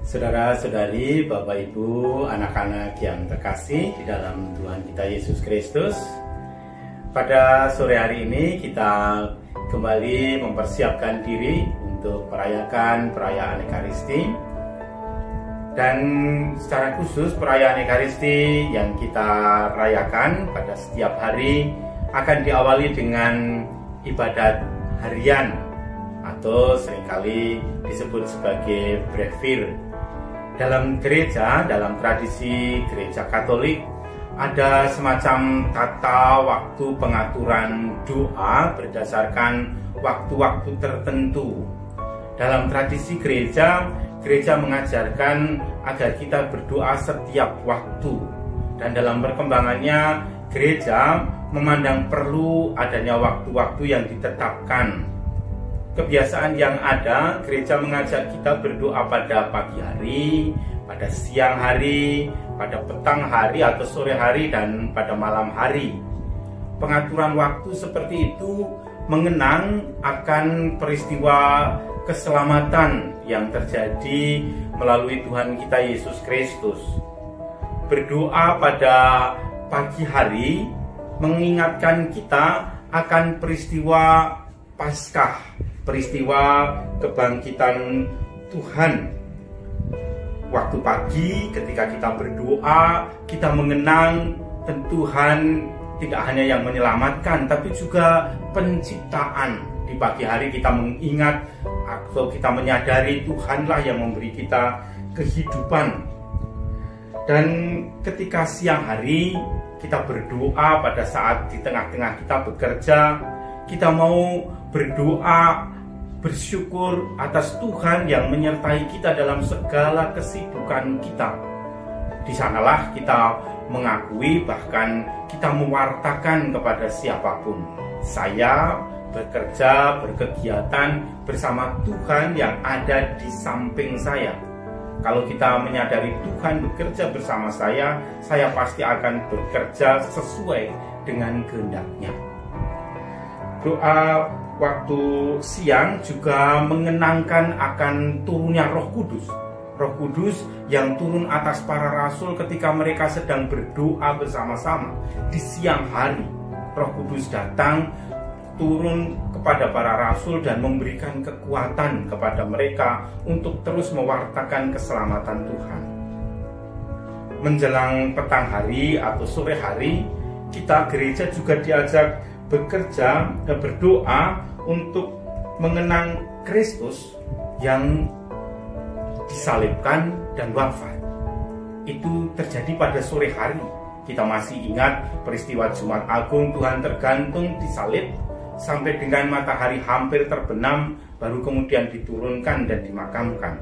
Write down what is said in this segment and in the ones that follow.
Saudara-saudari, Bapak Ibu, anak-anak yang terkasih di dalam Tuhan kita Yesus Kristus, pada sore hari ini kita kembali mempersiapkan diri untuk merayakan perayaan Ekaristi. Dan secara khusus perayaan Ekaristi yang kita rayakan pada setiap hari akan diawali dengan ibadat harian atau seringkali disebut sebagai brevir. Dalam gereja, dalam tradisi gereja Katolik, ada semacam tata waktu pengaturan doa berdasarkan waktu-waktu tertentu. Dalam tradisi gereja, gereja mengajarkan agar kita berdoa setiap waktu. Dan dalam perkembangannya, gereja memandang perlu adanya waktu-waktu yang ditetapkan. Kebiasaan yang ada, gereja mengajak kita berdoa pada pagi hari, pada siang hari, pada petang hari atau sore hari, dan pada malam hari. Pengaturan waktu seperti itu mengenang akan peristiwa keselamatan yang terjadi melalui Tuhan kita Yesus Kristus. Berdoa pada pagi hari mengingatkan kita akan peristiwa Paskah, peristiwa kebangkitan Tuhan. Waktu pagi ketika kita berdoa, kita mengenang Tuhan tidak hanya yang menyelamatkan, tapi juga penciptaan. Di pagi hari kita mengingat atau kita menyadari Tuhanlah yang memberi kita kehidupan. Dan ketika siang hari kita berdoa pada saat di tengah-tengah kita bekerja, kita mau berdoa bersyukur atas Tuhan yang menyertai kita dalam segala kesibukan kita. Di sanalah kita mengakui, bahkan kita mewartakan kepada siapapun, saya bekerja, berkegiatan bersama Tuhan yang ada di samping saya. Kalau kita menyadari Tuhan bekerja bersama saya pasti akan bekerja sesuai dengan kehendak-Nya. Doa waktu siang juga mengenangkan akan turunnya Roh Kudus. Roh Kudus yang turun atas para rasul ketika mereka sedang berdoa bersama-sama di siang hari. Roh Kudus datang, turun kepada para rasul dan memberikan kekuatan kepada mereka untuk terus mewartakan keselamatan Tuhan. Menjelang petang hari atau sore hari, kita gereja juga diajak bekerja dan berdoa untuk mengenang Kristus yang disalibkan dan wafat. Itu terjadi pada sore hari. Kita masih ingat peristiwa Jumat Agung, Tuhan tergantung disalib sampai dengan matahari hampir terbenam, baru kemudian diturunkan dan dimakamkan.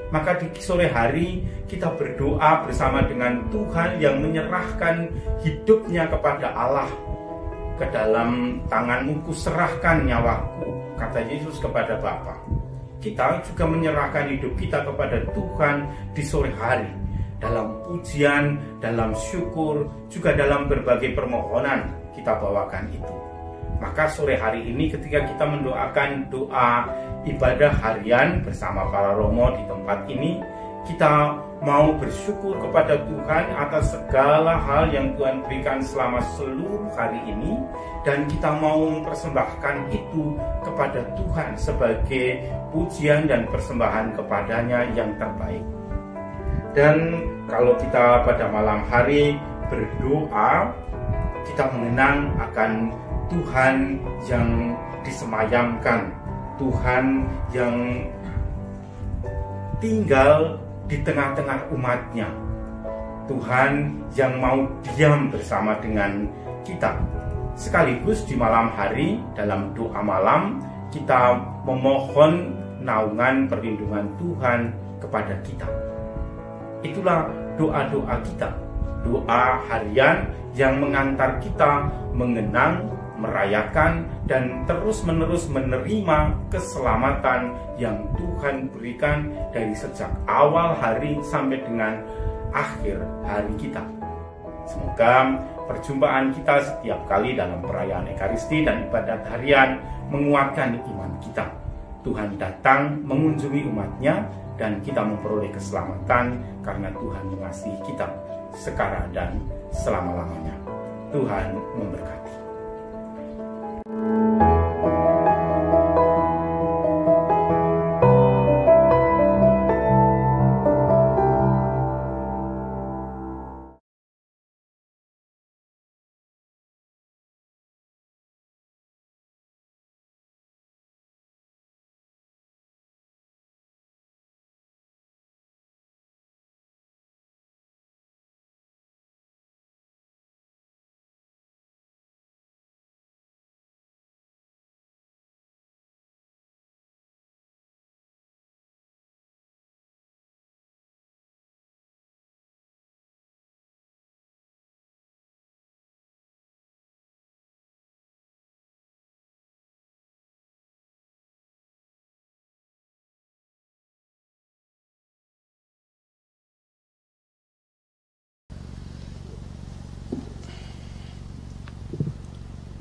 Maka di sore hari kita berdoa bersama dengan Tuhan yang menyerahkan hidupnya kepada Allah. Ke dalam tangan-Mu kuserahkan nyawaku, kata Yesus kepada Bapa. Kita juga menyerahkan hidup kita kepada Tuhan di sore hari, dalam pujian, dalam syukur, juga dalam berbagai permohonan kita bawakan itu. Maka sore hari ini ketika kita mendoakan doa ibadah harian bersama para romo di tempat ini, kita mau bersyukur kepada Tuhan atas segala hal yang Tuhan berikan selama seluruh hari ini, dan kita mau mempersembahkan itu kepada Tuhan sebagai pujian dan persembahan kepadanya yang terbaik. Dan kalau kita pada malam hari berdoa, kita mengenang akan Tuhan yang disemayamkan, Tuhan yang tinggal di tengah-tengah umatnya, Tuhan yang mau diam bersama dengan kita. Sekaligus di malam hari, dalam doa malam, kita memohon naungan perlindungan Tuhan kepada kita. Itulah doa-doa kita, doa harian yang mengantar kita mengenang, merayakan, dan terus-menerus menerima keselamatan yang Tuhan berikan dari sejak awal hari sampai dengan akhir hari kita. Semoga perjumpaan kita setiap kali dalam perayaan Ekaristi dan ibadat harian menguatkan iman kita. Tuhan datang mengunjungi umatnya dan kita memperoleh keselamatan karena Tuhan mengasihi kita sekarang dan selama-lamanya. Tuhan memberkati.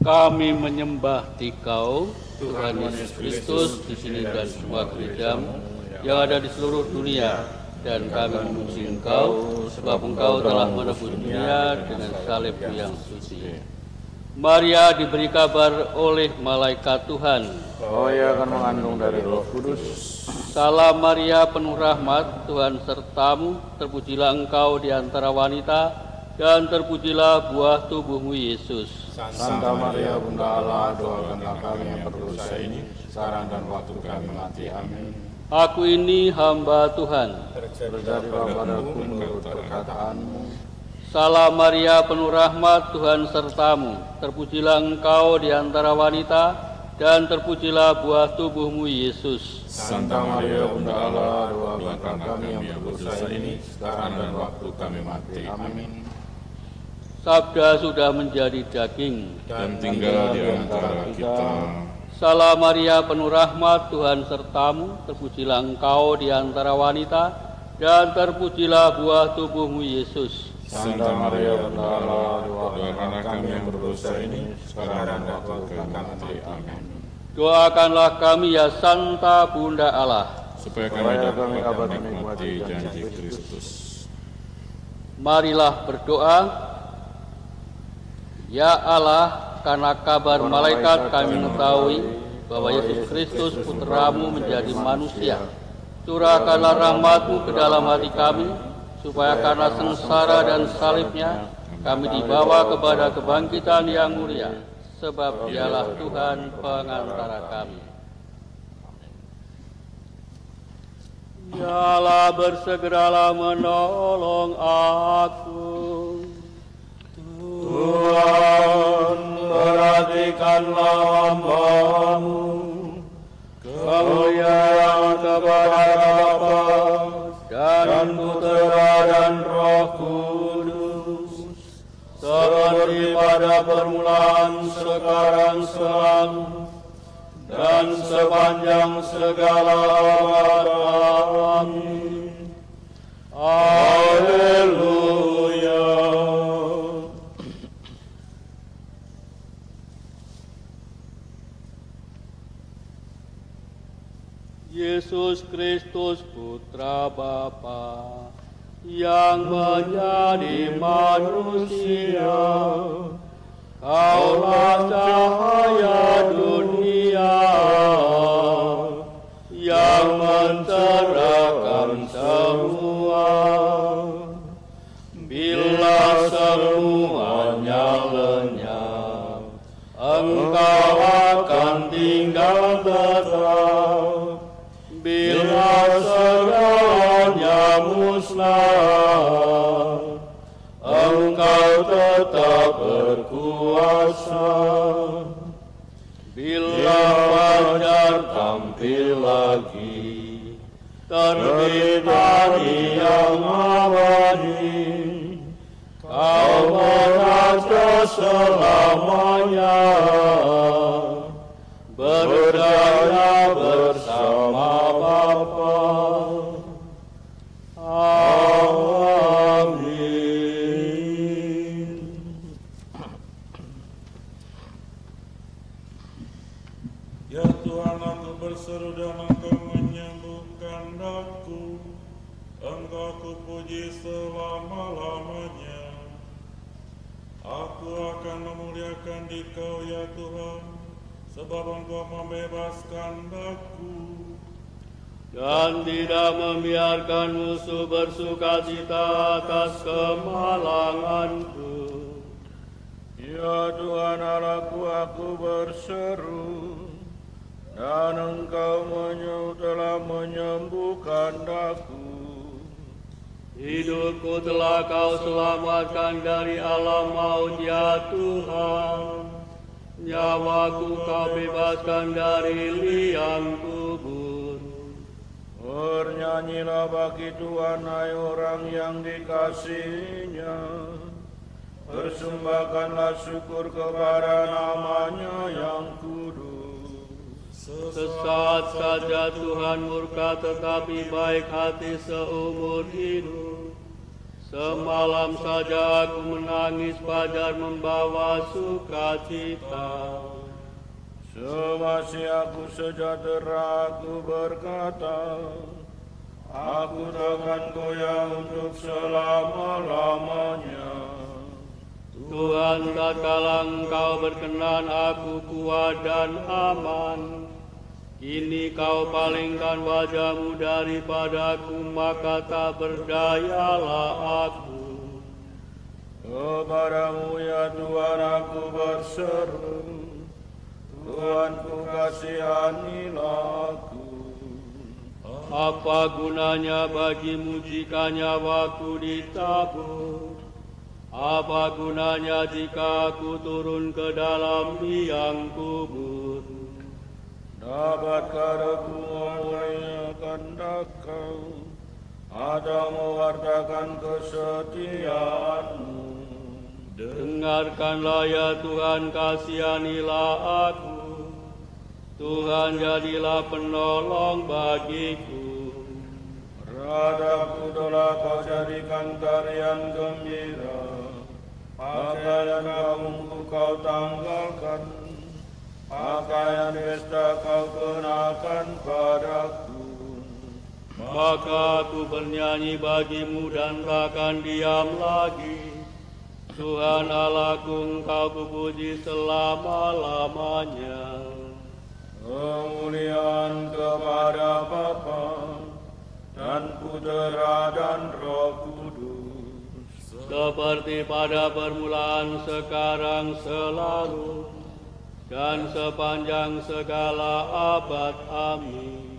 Kami menyembah Dikau, Tuhan Yesus Kristus, di sini dan semua gerejamu yang ada di seluruh dunia. Dan kami memuji Engkau, sebab Engkau telah menebus dunia dengan salib-Mu yang suci. Maria diberi kabar oleh malaikat Tuhan, bahwa ia akan mengandung dari Roh Kudus. Salam Maria, penuh rahmat, Tuhan sertamu, terpujilah Engkau di antara wanita, dan terpujilah buah tubuh-Mu Yesus. Santa Maria Bunda Allah, doakanlah kami yang berdosa ini, sekarang dan waktu kami mati. Amin. Aku ini hamba Tuhan. Terjadilah padaku menurut perkataanmu. Salam Maria, penuh rahmat, Tuhan sertamu. Terpujilah Engkau di antara wanita, dan terpujilah buah tubuh-Mu Yesus. Santa Maria Bunda Allah, doakanlah kami yang berdosa ini, sekarang dan waktu kami mati. Amin. Sabda sudah menjadi daging Dan tinggal di antara kita. Salam Maria, penuh rahmat, Tuhan sertamu. Terpujilah Engkau di antara wanita, dan terpujilah buah tubuh-Mu Yesus. Santa Maria Bunda Allah, doakanlah kami yang berdosa ini, sekarang dan waktu kami mati. Amin. Doakanlah kami ya Santa Bunda Allah, Supaya kami dapat menikmati janji Kristus. Marilah berdoa. Ya Allah, karena kabar malaikat kami mengetahui bahwa Yesus Kristus Putra-Mu menjadi manusia. Curahkanlah rahmat-Mu ke dalam hati kami, supaya karena sengsara dan salib-Nya, kami dibawa kepada kebangkitan yang mulia, sebab Dialah Tuhan pengantara kami. Ya Allah, bersegeralah menolong aku. Tuhan, perhatikanlah hamba-Mu, kemuliaan kepada Bapa dan Putera dan Roh Kudus, seperti pada permulaan, sekarang, selalu, dan sepanjang segala abad. Amin. Haleluya. Yesus Kristus Putra Bapa yang menjadi manusia, Kaulah cahaya dunia yang mencerahkan semua. Bila semuanya lenyap, Engkau akan tinggal tetap. Bila segalanya musnah, Engkau tetap berkuasa. Bila fajar tampil lagi, terbit hari yang abadi, Kau mengaca selamanya, berdaya bersama Bapa. Amin. Ya Tuhan, aku berseru dan Engkau kupuji selama-lamanya. Aku akan memuliakan Dikau ya Tuhan, sebab Engkau membebaskan daku. Dan tidak membiarkan musuh bersukacita atas kemalanganku. Ya Tuhan Allahku, aku berseru, dan Engkau telah menyembuhkan daku. Hidupku telah Kau selamatkan dari alam maut ya Tuhan. Nyawaku Kau bebaskan dari liang kubur. Bernyanyilah bagi Tuhan hai orang yang dikasihinya. Persembahkanlah syukur kepada nama-Nya yang kudus. Sesaat saja Tuhan murka, tetapi baik hati seumur hidup. Semalam saja aku menangis, fajar membawa sukacita. Semasih aku sejahtera, aku berkata, aku takkan goyah untuk selama-lamanya. Tuhan, tatkala Engkau berkenan, aku kuat dan aman. Kini Kau palingkan wajah-Mu daripadaku, maka tak berdayalah aku. Kepadamu ya Tuhan aku berseru, Tuhanku kasihanilah aku. Apa gunanya bagimu jika nyawaku ditabur? Apa gunanya jika aku turun ke dalam liang kubur? Dapatkah aku memuliakan Kau atau mewartakan kesetiaan-Mu? Dengarkanlah ya Tuhan, kasihanilah aku. Tuhan, jadilah penolong bagiku. Radapku telah Kau jadikan tarian gembira, pakaian kaumku Kau tanggalkan, pakaian pesta Kau kenakan padaku. Maka aku bernyanyi bagi-Mu dan takkan diam lagi. Tuhan Allahku, Engkau kupuji selama-lamanya. Kemuliaan kepada Bapa dan Putera dan Roh Kudus, seperti pada permulaan, sekarang, selalu, dan sepanjang segala abad. Amin.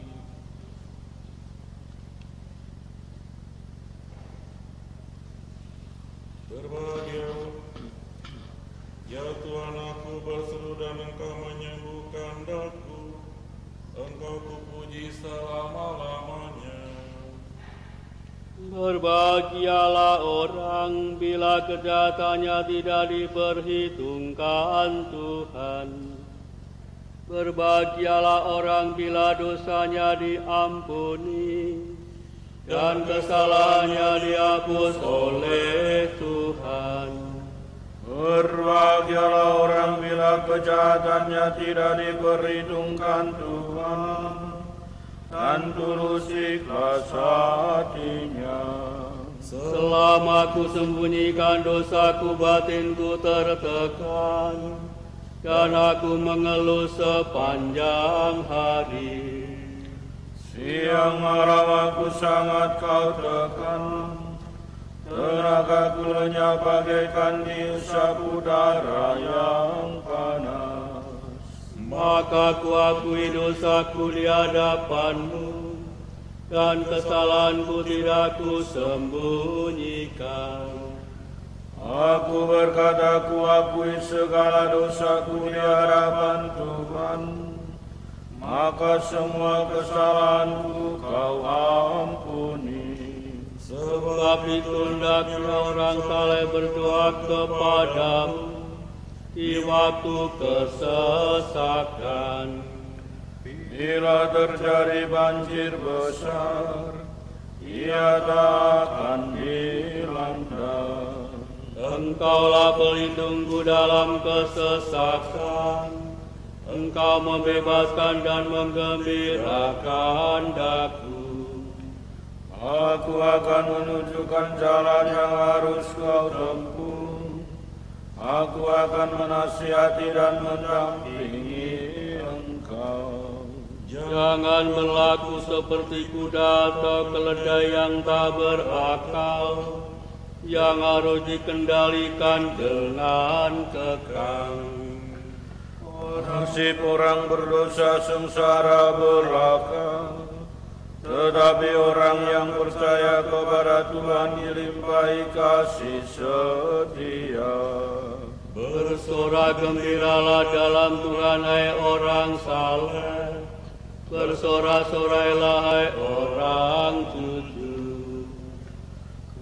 berbahagia ya Tuhan, aku berseru dan Engkau menyembuhkan daku. Engkau kupuji selama-lamanya. Berbahagialah orang bila kejahatannya tidak diperhitungkan Tuhan. Berbahagialah orang bila dosanya diampuni dan kesalahannya dihapus oleh Tuhan. Berbahagialah orang bila kejahatannya tidak diperhitungkan Tuhan, dan tulus ikhlas hatinya. Selama ku sembunyikan dosaku, batinku tertekan, dan aku mengeluh sepanjang hari. Siang malam aku sangat Kau tekan, tenagaku lenyap bagaikan diusap udara yang panas. Maka ku akui dosaku di hadapan-Mu, dan kesalahanku tidak ku sembunyikan. Aku berkata, ku akui segala dosaku di hadapan Tuhan, maka semua kesalahanku Kau ampuni. Sebab itu hendaknya orang saleh berdoa kepada-Mu di waktu kesesakan. Bila terjadi banjir besar, ia tak akan dilanda. Engkaulah pelindungku dalam kesesakan. Engkau membebaskan dan menggembirakan daku. Aku akan menunjukkan jalan yang harus kau tempuh. Aku akan menasihati dan mendampingi engkau. Jangan berlaku seperti kuda atau keledai yang tak berakal, yang harus dikendalikan dengan kekang. Nasib orang berdosa sengsara belaka, tetapi orang yang percaya kepada Tuhan dilimpahi kasih setia. Bersorak gembiralah dalam Tuhan, hai orang saleh. Bersorak-sorailah, hai orang jujur.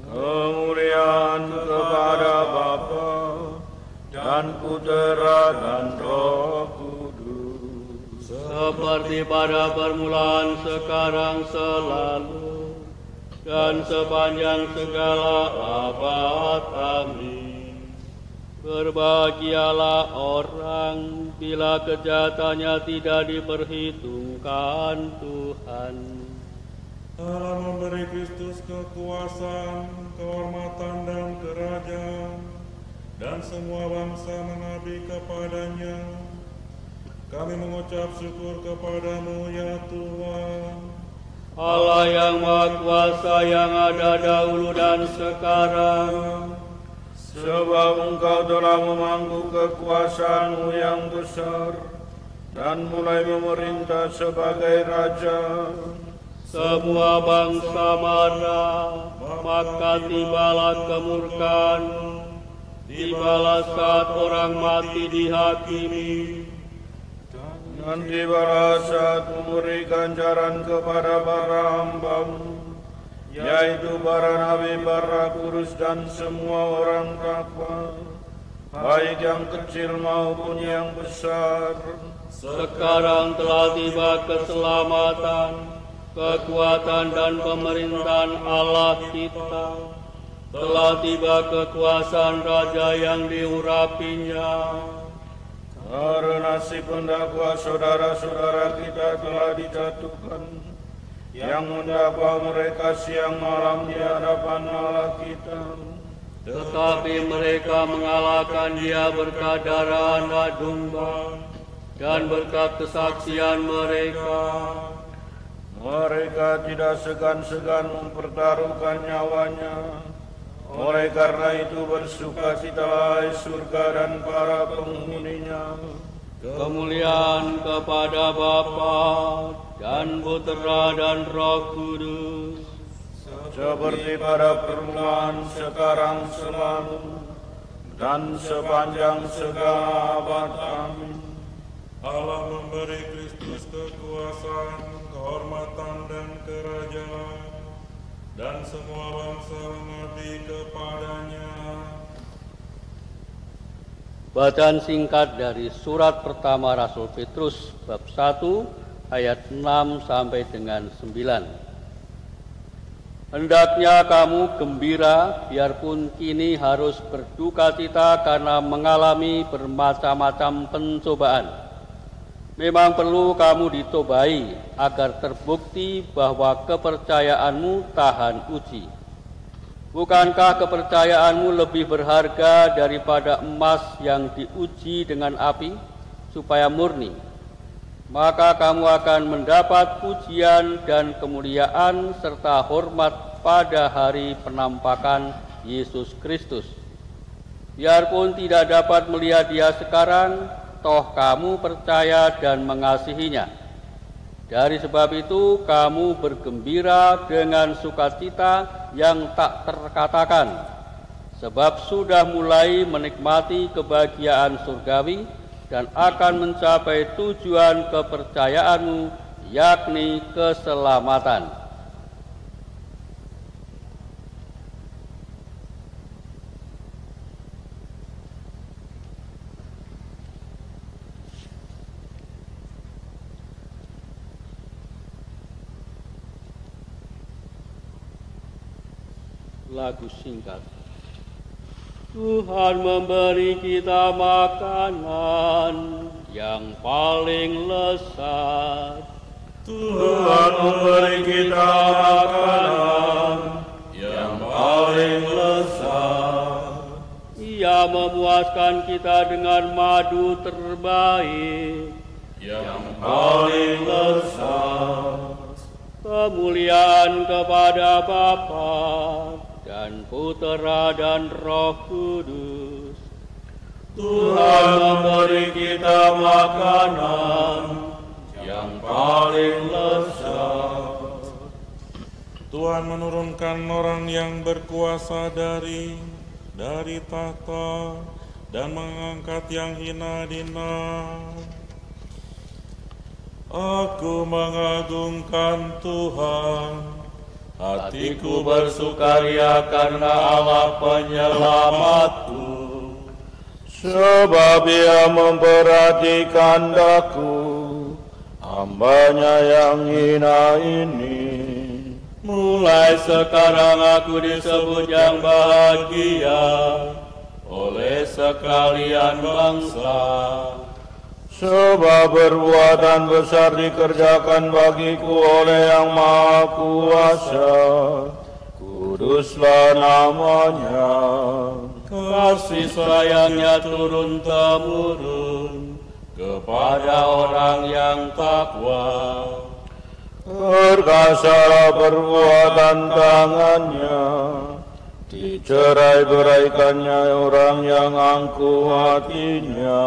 Kemuliaan kepada Bapa dan Putera dan Roh Kudus, seperti pada permulaan, sekarang, selalu, dan sepanjang segala abad. Amin. Berbahagialah orang bila kejahatannya tidak diperhitungkan Tuhan. Allah memberi Kristus kekuasaan, kehormatan, dan kerajaan, dan semua bangsa mengabdi kepadanya. Kami mengucap syukur kepadamu, ya Tuhan, Allah yang Maha Kuasa, yang ada dahulu dan sekarang, sebab Engkau telah memangku kekuasaan-Mu yang besar dan mulai memerintah sebagai Raja. semua bangsa marah, maka tibalah kemurkaan-Mu, tibalah saat orang mati dihakimi, Dan tibalah saat memberi ganjaran kepada para hamba-Mu, yaitu para nabi, para kudus, dan semua orang takwa, baik yang kecil maupun yang besar. Sekarang telah tiba keselamatan, kekuatan, dan pemerintahan Allah kita. Telah tiba kekuasaan Raja yang diurapinya. Karena si pendakwa saudara-saudara kita telah dijatuhkan, yang mendakwa mereka siang malam di hadapan Allah kita. Tetapi mereka mengalahkan Dia berkat darah anak domba dan berkat kesaksian mereka. Mereka tidak segan-segan mempertaruhkan nyawanya. Oleh karena itu bersukacitalah surga dan para penghuninya. Kemuliaan kepada Bapa dan Putera dan Roh Kudus, Seperti pada permulaan, sekarang, selalu, dan sepanjang segala abad. Amin. Allah memberi Kristus kekuasaan, kehormatan, dan kerajaan, dan semua bangsa mengabdi kepadanya. Bacaan singkat dari surat pertama Rasul Petrus bab 1 ayat 6 sampai dengan 9. Hendaknya kamu gembira, biarpun kini harus berduka cita karena mengalami bermacam-macam pencobaan. Memang perlu kamu ditobai agar terbukti bahwa kepercayaanmu tahan uji. Bukankah kepercayaanmu lebih berharga daripada emas yang diuji dengan api, supaya murni? Maka kamu akan mendapat pujian dan kemuliaan serta hormat pada hari penampakan Yesus Kristus. Biarpun tidak dapat melihat Dia sekarang, toh kamu percaya dan mengasihinya. Dari sebab itu kamu bergembira dengan sukacita yang tak terkatakan, sebab sudah mulai menikmati kebahagiaan surgawi dan akan mencapai tujuan kepercayaanmu, yakni keselamatan. Lagu singkat. Tuhan memberi kita makanan yang paling lezat. Tuhan memberi kita makanan memuaskan kita dengan madu terbaik yang paling lezat. Kemuliaan kepada Bapa dan Putera dan Roh Kudus. Tuhan memberi kita makanan yang paling lezat. Tuhan menurunkan orang yang berkuasa dari tahta dan mengangkat yang hina dina. Aku mengagungkan Tuhan, hatiku bersukaria karena Allah penyelamatku. Sebab Ia memperhatikan daku, hamba-Nya yang hina ini. Mulai sekarang aku disebut yang bahagia oleh sekalian bangsa. Sebab perbuatan besar dikerjakan bagiku oleh Yang Maha Kuasa. Kuduslah namanya. Kasih sayangnya turun-temurun kepada orang yang takwa. Perkasalah perbuatan tangannya, dicerai-beraikannya orang yang angkuh hatinya.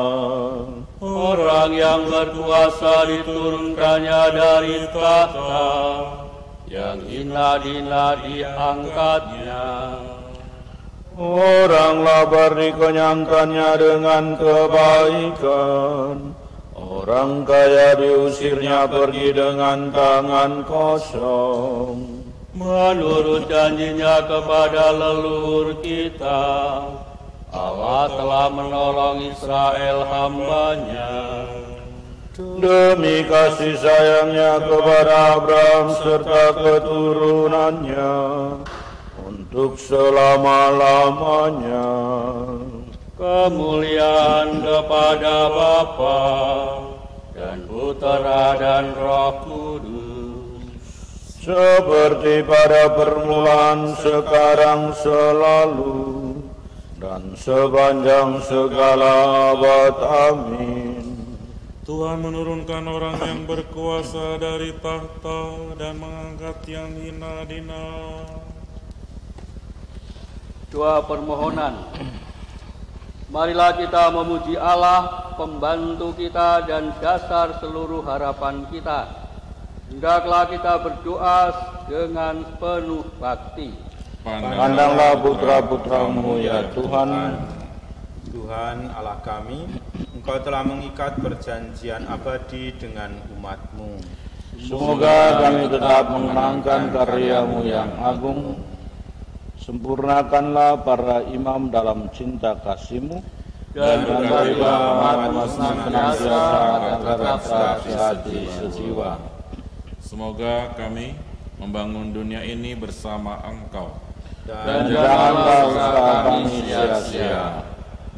Orang yang berkuasa diturunkannya dari tahta, yang hina-hina diangkatnya. Orang lapar dikenyangkannya dengan kebaikan, orang kaya diusirnya pergi dengan tangan kosong. Menurut janjinya kepada leluhur kita, Allah telah menolong Israel hamba-Nya. Demi kasih sayangnya kepada Abraham serta keturunannya untuk selama-lamanya. Kemuliaan kepada Bapa dan Putera dan Roh Kudus, seperti pada permulaan, sekarang, selalu, dan sepanjang segala abad. Amin. Tuhan menurunkan orang yang berkuasa dari tahta dan mengangkat yang hina dina. Doa permohonan. Marilah kita memuji Allah, pembantu kita dan dasar seluruh harapan kita. Hendaklah kita berdoa dengan penuh bakti. Pandanglah putra-putramu ya Tuhan. Tuhan Allah kami, Engkau telah mengikat perjanjian abadi dengan umat-Mu. Semoga kami tetap mengenangkan karya-Mu yang agung. Sempurnakanlah para imam dalam cinta kasih-Mu, dan berilah rahmat-Mu senantiasa agar tetap sehati sejiwa. Semoga kami membangun dunia ini bersama Engkau. Dan janganlah usaha kami sia-sia.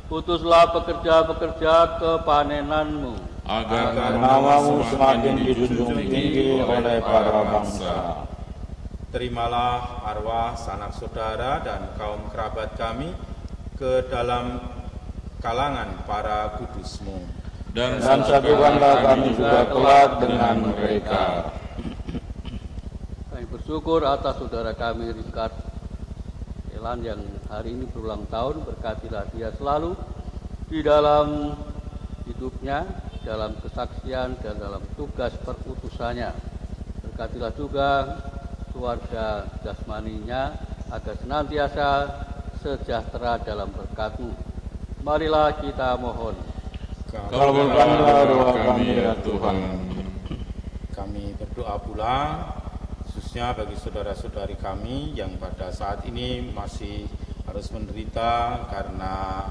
Putuslah pekerja-pekerja kepanenan-Mu, Agar nama-Mu semakin dijunjung tinggi oleh para bangsa. Terimalah arwah sanak saudara dan kaum kerabat kami ke dalam kalangan para kudus-Mu. dan satukanlah kami juga kelak dengan mereka. kami bersyukur atas saudara kami Richard Elan yang hari ini berulang tahun. Berkatilah dia selalu di dalam hidupnya, dalam kesaksian dan dalam tugas perutusannya. Berkatilah juga keluarga jasmaninya agar senantiasa sejahtera dalam berkat-Mu. Marilah kita mohon. Kabulkanlah doa kami ya Tuhan. Kami berdoa pula khususnya bagi saudara-saudari kami yang pada saat ini masih harus menderita karena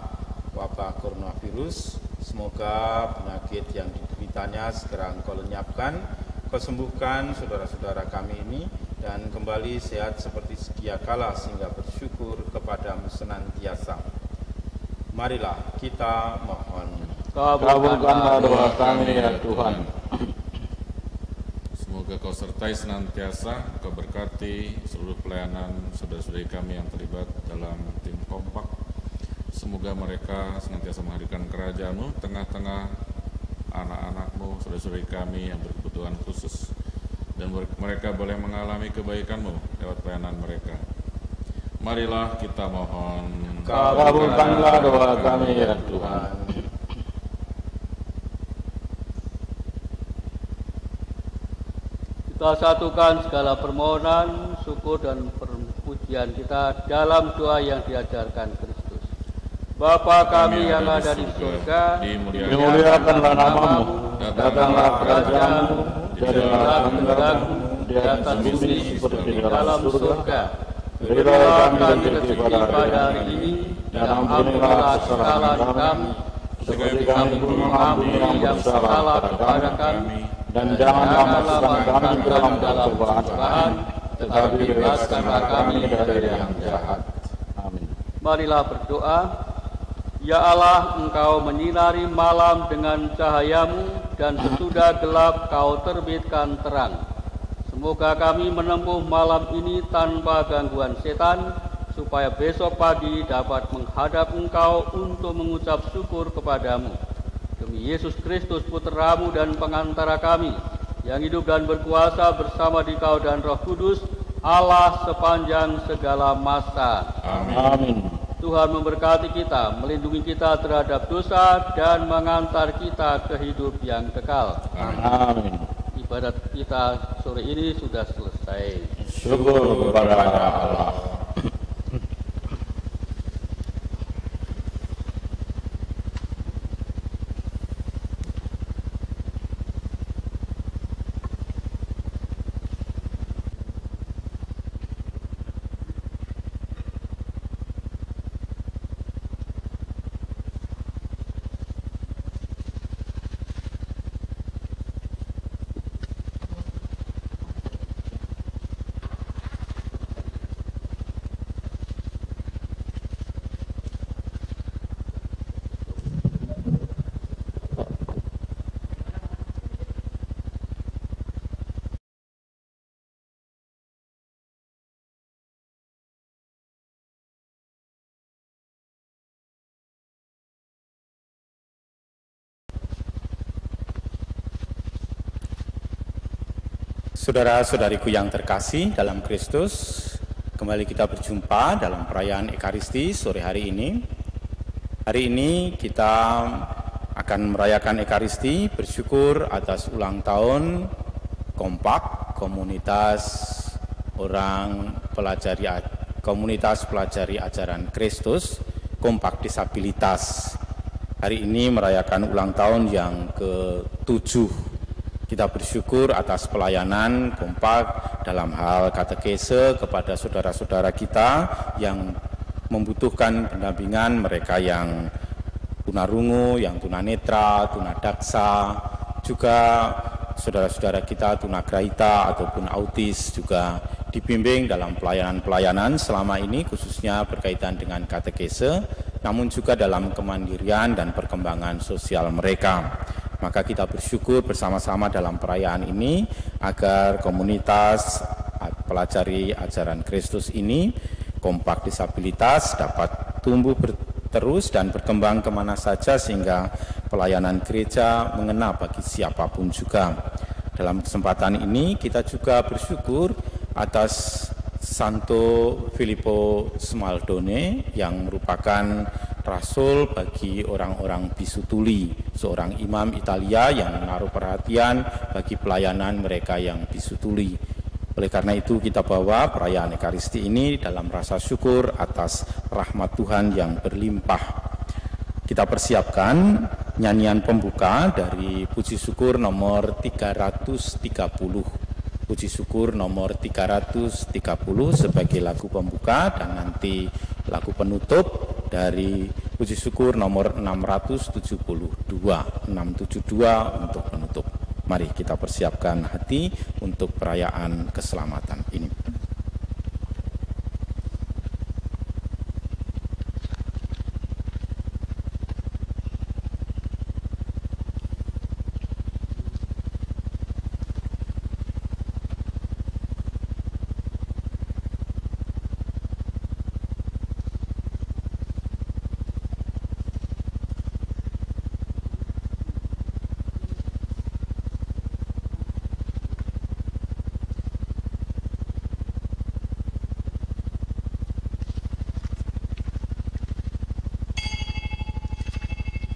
wabah coronavirus. Semoga penyakit yang dideritanya segera Engkau lenyapkan, Engkau sembuhkan saudara-saudara kami ini, dan kembali sehat seperti sedia kala sehingga bersyukur kepadamu senantiasa. Marilah kita mohon. Kabulkanlah doa kami ya Tuhan. semoga Kau sertai senantiasa, Kau berkati seluruh pelayanan saudara-saudari kami yang terlibat dalam tim kompak. Semoga mereka senantiasa menghadirkan kerajaan-Mu tengah-tengah anak-anak-Mu, saudara-saudari kami yang berkebutuhan khusus, dan mereka boleh mengalami kebaikan-Mu lewat pelayanan mereka. Marilah kita mohon. Kabulkanlah doa kami ya Tuhan. Kita satukan segala permohonan, syukur dan pujian kita dalam doa yang diajarkan Kristus. Bapa kami yang ada di surga, dimuliakanlah namamu, datanglah kerajaan-Mu, jadilah kehendak-Mu di atas bumi seperti di dalam surga. Berilah kami rezeki pada hari ini, dan ampunilah kesalahan kami, seperti kami pun mengampuni yang bersalah kepada kami. Dan janganlah masukkan kami ke dalam cobaan, tetapi bebaskanlah kami dari yang jahat. Amin. Marilah berdoa. Ya Allah, Engkau menyinari malam dengan cahaya-Mu, dan sesudah gelap Kau terbitkan terang. Semoga kami menempuh malam ini tanpa gangguan setan, supaya besok pagi dapat menghadap Engkau untuk mengucap syukur kepadamu. Demi Yesus Kristus Putra-Mu dan pengantara kami, yang hidup dan berkuasa bersama Dikau dan Roh Kudus, Allah sepanjang segala masa. Amin. Tuhan memberkati kita, melindungi kita terhadap dosa, dan mengantar kita ke hidup yang kekal. Amin. Ibadat kita sore ini sudah selesai. Syukur kepada Allah. Saudara-saudariku yang terkasih dalam Kristus, kembali kita berjumpa dalam perayaan Ekaristi sore hari ini. Hari ini kita akan merayakan Ekaristi, bersyukur atas ulang tahun Kompak Komunitas pelajari ajaran Kristus, Kompak Disabilitas. Hari ini merayakan ulang tahun yang ke-7. Kita bersyukur atas pelayanan Kompak dalam hal katekese kepada saudara-saudara kita yang membutuhkan pendampingan, mereka yang tunarungu, yang tunanetra, tunadaksa, juga saudara-saudara kita tunagrahita ataupun autis juga dibimbing dalam pelayanan-pelayanan selama ini, khususnya berkaitan dengan katekese, namun juga dalam kemandirian dan perkembangan sosial mereka. Maka kita bersyukur bersama-sama dalam perayaan ini agar komunitas pelajari ajaran Kristus ini, Kompak Disabilitas, dapat tumbuh terus dan berkembang kemana saja sehingga pelayanan gereja mengena bagi siapapun juga. Dalam kesempatan ini kita juga bersyukur atas Santo Filippo Smaldone yang merupakan rasul bagi orang-orang bisu tuli, seorang imam Italia yang menaruh perhatian bagi pelayanan mereka yang bisu tuli. Oleh karena itu kita bawa perayaan Ekaristi ini dalam rasa syukur atas rahmat Tuhan yang berlimpah. Kita persiapkan nyanyian pembuka dari puji syukur nomor 330. Puji syukur nomor 330 sebagai lagu pembuka, dan nanti lagu penutup dari puji syukur nomor 672 untuk penutup. Mari kita persiapkan hati untuk perayaan keselamatan ini.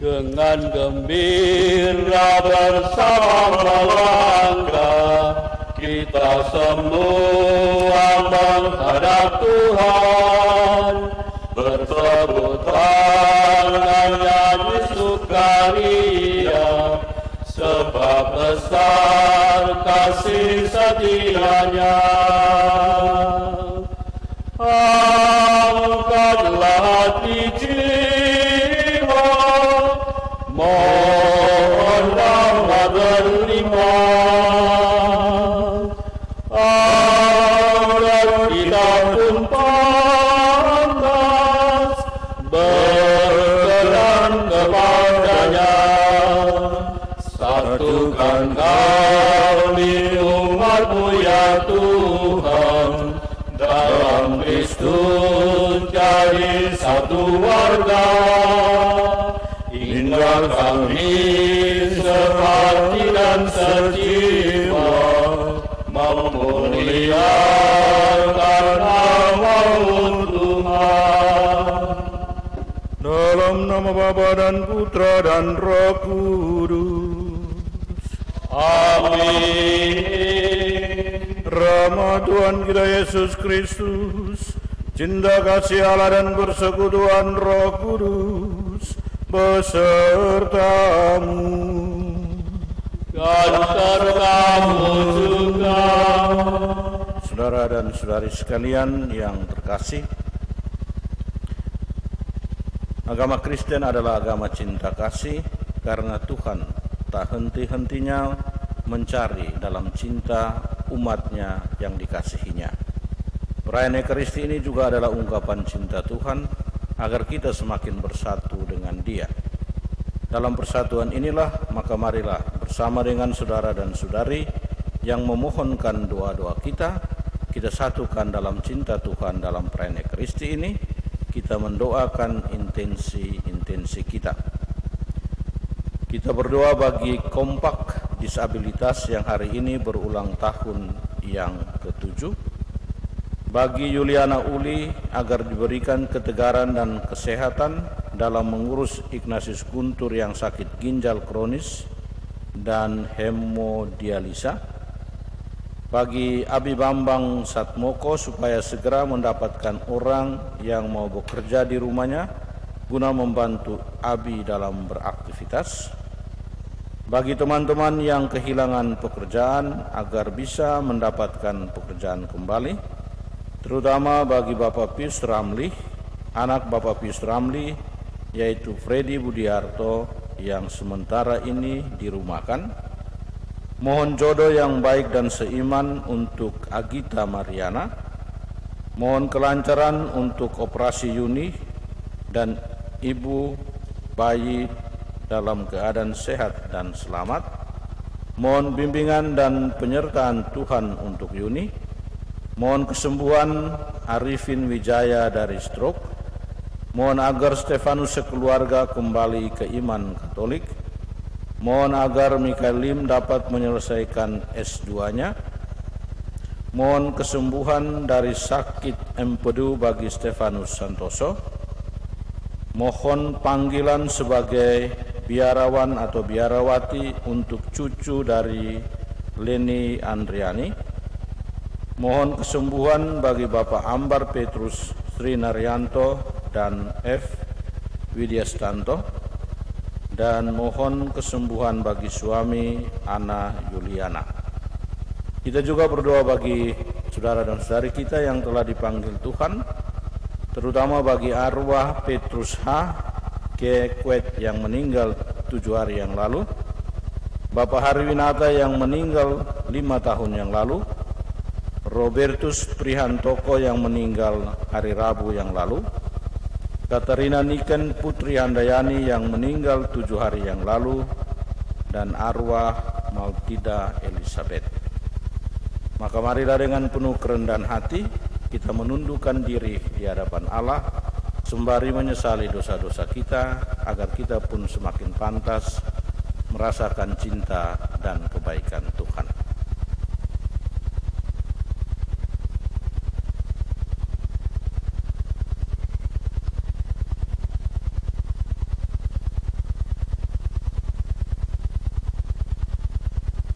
dengan gembira bersama melangkah kita semua menghadap Tuhan, bertepuk tangan nyanyi sukaria, sebab besar kasih setianya. Angkatlah hati jiwa, mohon rahmat berlimpah, agar kita pun pantas berkenan kepadanya. Satukan kami umat-Mu ya Tuhan, dalam Kristus jadi satu warga, hingga kami sehati dan sejiwa memuliakan nama-Mu Tuhan. Dalam nama Bapa dan Putra dan Roh Kudus. Amin. Rahmat Tuhan kita Yesus Kristus, cinta kasih Allah dan persekutuan Roh Kudus besertamu Dan sertamu juga. Saudara dan saudari sekalian yang terkasih, agama Kristen adalah agama cinta kasih karena Tuhan tak henti-hentinya mencari dalam cinta umatnya yang dikasihinya. Perayaan Ekaristi ini juga adalah ungkapan cinta Tuhan agar kita semakin bersatu dengan Dia. Dalam persatuan inilah, maka marilah bersama dengan saudara dan saudari yang memohonkan doa-doa kita satukan dalam cinta Tuhan dalam perayaan Ekaristi ini. Kita mendoakan intensi-intensi kita. Kita berdoa bagi Kompak Disabilitas yang hari ini berulang tahun yang ke-7. Bagi Yuliana Uli agar diberikan ketegaran dan kesehatan dalam mengurus Ignatius Guntur yang sakit ginjal kronis dan hemodialisa. Bagi Abi Bambang Satmoko supaya segera mendapatkan orang yang mau bekerja di rumahnya guna membantu Abi dalam beraktivitas. Bagi teman-teman yang kehilangan pekerjaan agar bisa mendapatkan pekerjaan kembali, terutama bagi Bapak Pius Ramli, anak Bapak Pius Ramli, yaitu Freddy Budiarto yang sementara ini dirumahkan. Mohon jodoh yang baik dan seiman untuk Agita Mariana. Mohon kelancaran untuk operasi Yuni dan ibu bayi dalam keadaan sehat dan selamat. Mohon bimbingan dan penyertaan Tuhan untuk Yuni. Mohon kesembuhan Arifin Wijaya dari stroke. Mohon agar Stefanus sekeluarga kembali ke iman Katolik. Mohon agar Mikael Lim dapat menyelesaikan S2-nya. Mohon kesembuhan dari sakit empedu bagi Stefanus Santoso. Mohon panggilan sebagai biarawan atau biarawati untuk cucu dari Leni Andriani. Mohon kesembuhan bagi Bapak Ambar Petrus Sri Naryanto dan F. Widyastanto. Dan mohon kesembuhan bagi suami Ana Yuliana. Kita juga berdoa bagi saudara dan saudari kita yang telah dipanggil Tuhan, terutama bagi arwah Petrus H. Kekwet yang meninggal 7 hari yang lalu, Bapak Harwinata yang meninggal 5 tahun yang lalu, Robertus Prihantoko yang meninggal hari Rabu yang lalu, Katarina Niken Putri Handayani yang meninggal 7 hari yang lalu, dan arwah Maltida Elizabeth. Maka marilah dengan penuh kerendahan hati kita menundukkan diri di hadapan Allah, sembari menyesali dosa-dosa kita, agar kita pun semakin pantas merasakan cinta dan kebaikan Tuhan.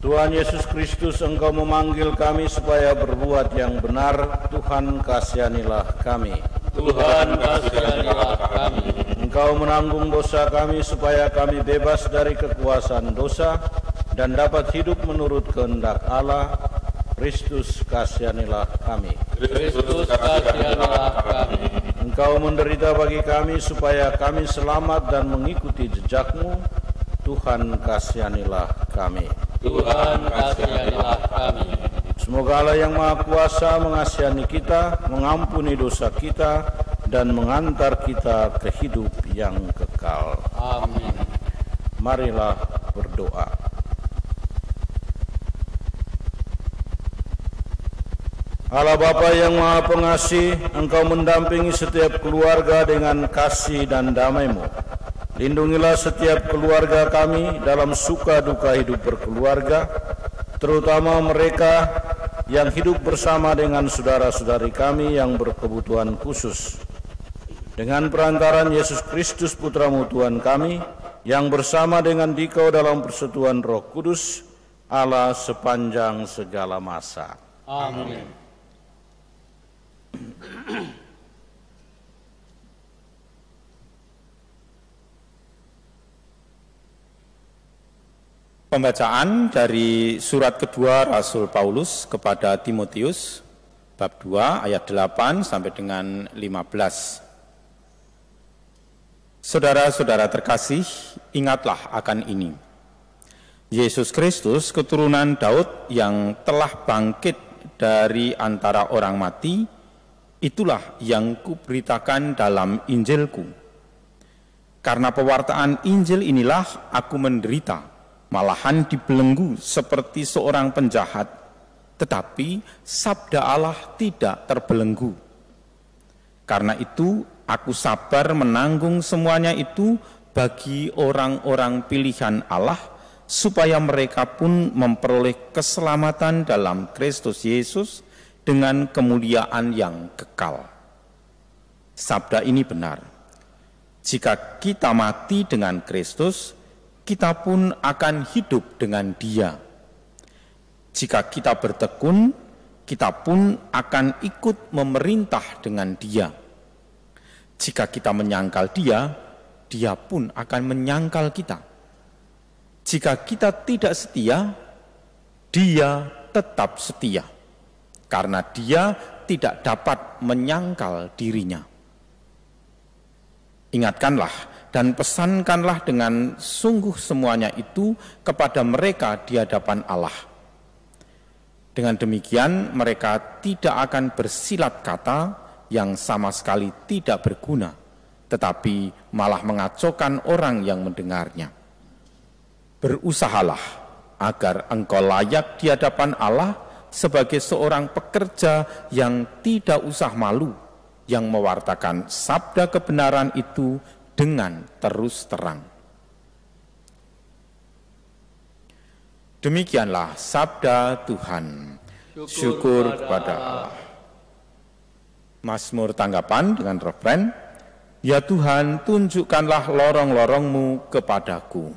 Tuhan Yesus Kristus, Engkau memanggil kami supaya berbuat yang benar. Tuhan, kasihanilah kami. Tuhan, kasihanilah kami. Engkau menanggung dosa kami supaya kami bebas dari kekuasaan dosa dan dapat hidup menurut kehendak Allah. Kristus, kasihanilah kami. Kristus, kasihanilah kami. Engkau menderita bagi kami supaya kami selamat dan mengikuti jejak-Mu. Tuhan, kasihanilah kami. Tuhan, kasihanilah kami. Semoga Allah yang Maha Kuasa mengasihani kita, mengampuni dosa kita, dan mengantar kita ke hidup yang kekal. Amin. Marilah berdoa. Allah Bapa yang Maha Pengasih, Engkau mendampingi setiap keluarga dengan kasih dan damai-Mu. Lindungilah setiap keluarga kami dalam suka duka hidup berkeluarga, terutama mereka yang hidup bersama dengan saudara-saudari kami yang berkebutuhan khusus. Dengan perantaran Yesus Kristus Putra-Mu Tuhan kami, yang bersama dengan Dikau dalam persekutuan Roh Kudus, Allah sepanjang segala masa. Amin. Pembacaan dari surat kedua Rasul Paulus kepada Timotius, bab 2 ayat 8 sampai dengan 15. Saudara-saudara terkasih, ingatlah akan ini. Yesus Kristus, keturunan Daud yang telah bangkit dari antara orang mati, itulah yang kuberitakan dalam Injilku. Karena pewartaan Injil inilah aku menderita, malahan dibelenggu seperti seorang penjahat, tetapi sabda Allah tidak terbelenggu. Karena itu aku sabar menanggung semuanya itu bagi orang-orang pilihan Allah, supaya mereka pun memperoleh keselamatan dalam Kristus Yesus dengan kemuliaan yang kekal. Sabda ini benar. Jika kita mati dengan Kristus, kita pun akan hidup dengan Dia. Jika kita bertekun, kita pun akan ikut memerintah dengan Dia. Jika kita menyangkal Dia, Dia pun akan menyangkal kita. Jika kita tidak setia, Dia tetap setia, karena Dia tidak dapat menyangkal dirinya. Ingatkanlah dan pesankanlah dengan sungguh semuanya itu kepada mereka di hadapan Allah. Dengan demikian mereka tidak akan bersilat kata yang sama sekali tidak berguna, tetapi malah mengacaukan orang yang mendengarnya. Berusahalah agar engkau layak di hadapan Allah sebagai seorang pekerja yang tidak usah malu, yang mewartakan sabda kebenaran itu dengan terus terang. Demikianlah sabda Tuhan. Syukur kepada Allah. Mazmur tanggapan dengan refren, ya Tuhan, tunjukkanlah lorong-lorong-Mu kepadaku.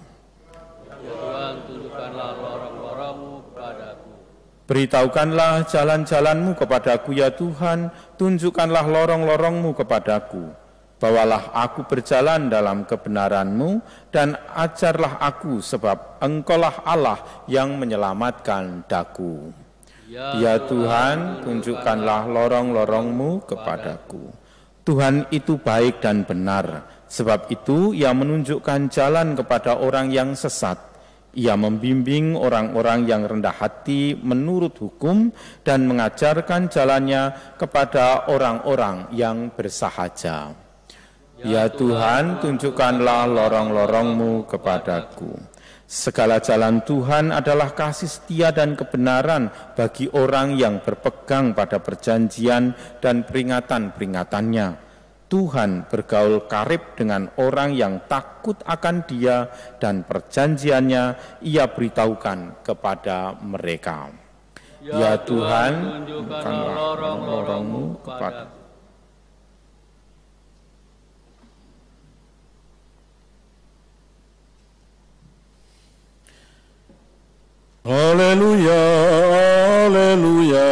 Ya Tuhan, tunjukkanlah lorong-lorong-Mu kepadaku. Beritahukanlah jalan-jalan-Mu kepadaku, ya Tuhan, tunjukkanlah lorong-lorong-Mu kepadaku. Bawalah aku berjalan dalam kebenaran-Mu dan ajarlah aku, sebab Engkaulah Allah yang menyelamatkan daku. Ya Tuhan, tunjukkanlah lorong-lorong-Mu kepadaku. Tuhan itu baik dan benar, sebab itu Ia menunjukkan jalan kepada orang yang sesat. Ia membimbing orang-orang yang rendah hati menurut hukum dan mengajarkan jalannya kepada orang-orang yang bersahaja. Ya Tuhan, tunjukkanlah lorong-lorong-Mu kepadaku. Segala jalan Tuhan adalah kasih setia dan kebenaran bagi orang yang berpegang pada perjanjian dan peringatan-peringatannya. Tuhan bergaul karib dengan orang yang takut akan Dia dan perjanjiannya Ia beritahukan kepada mereka. Ya Tuhan, tunjukkanlah lorong-lorong-Mu kepadaku. Haleluya, haleluya,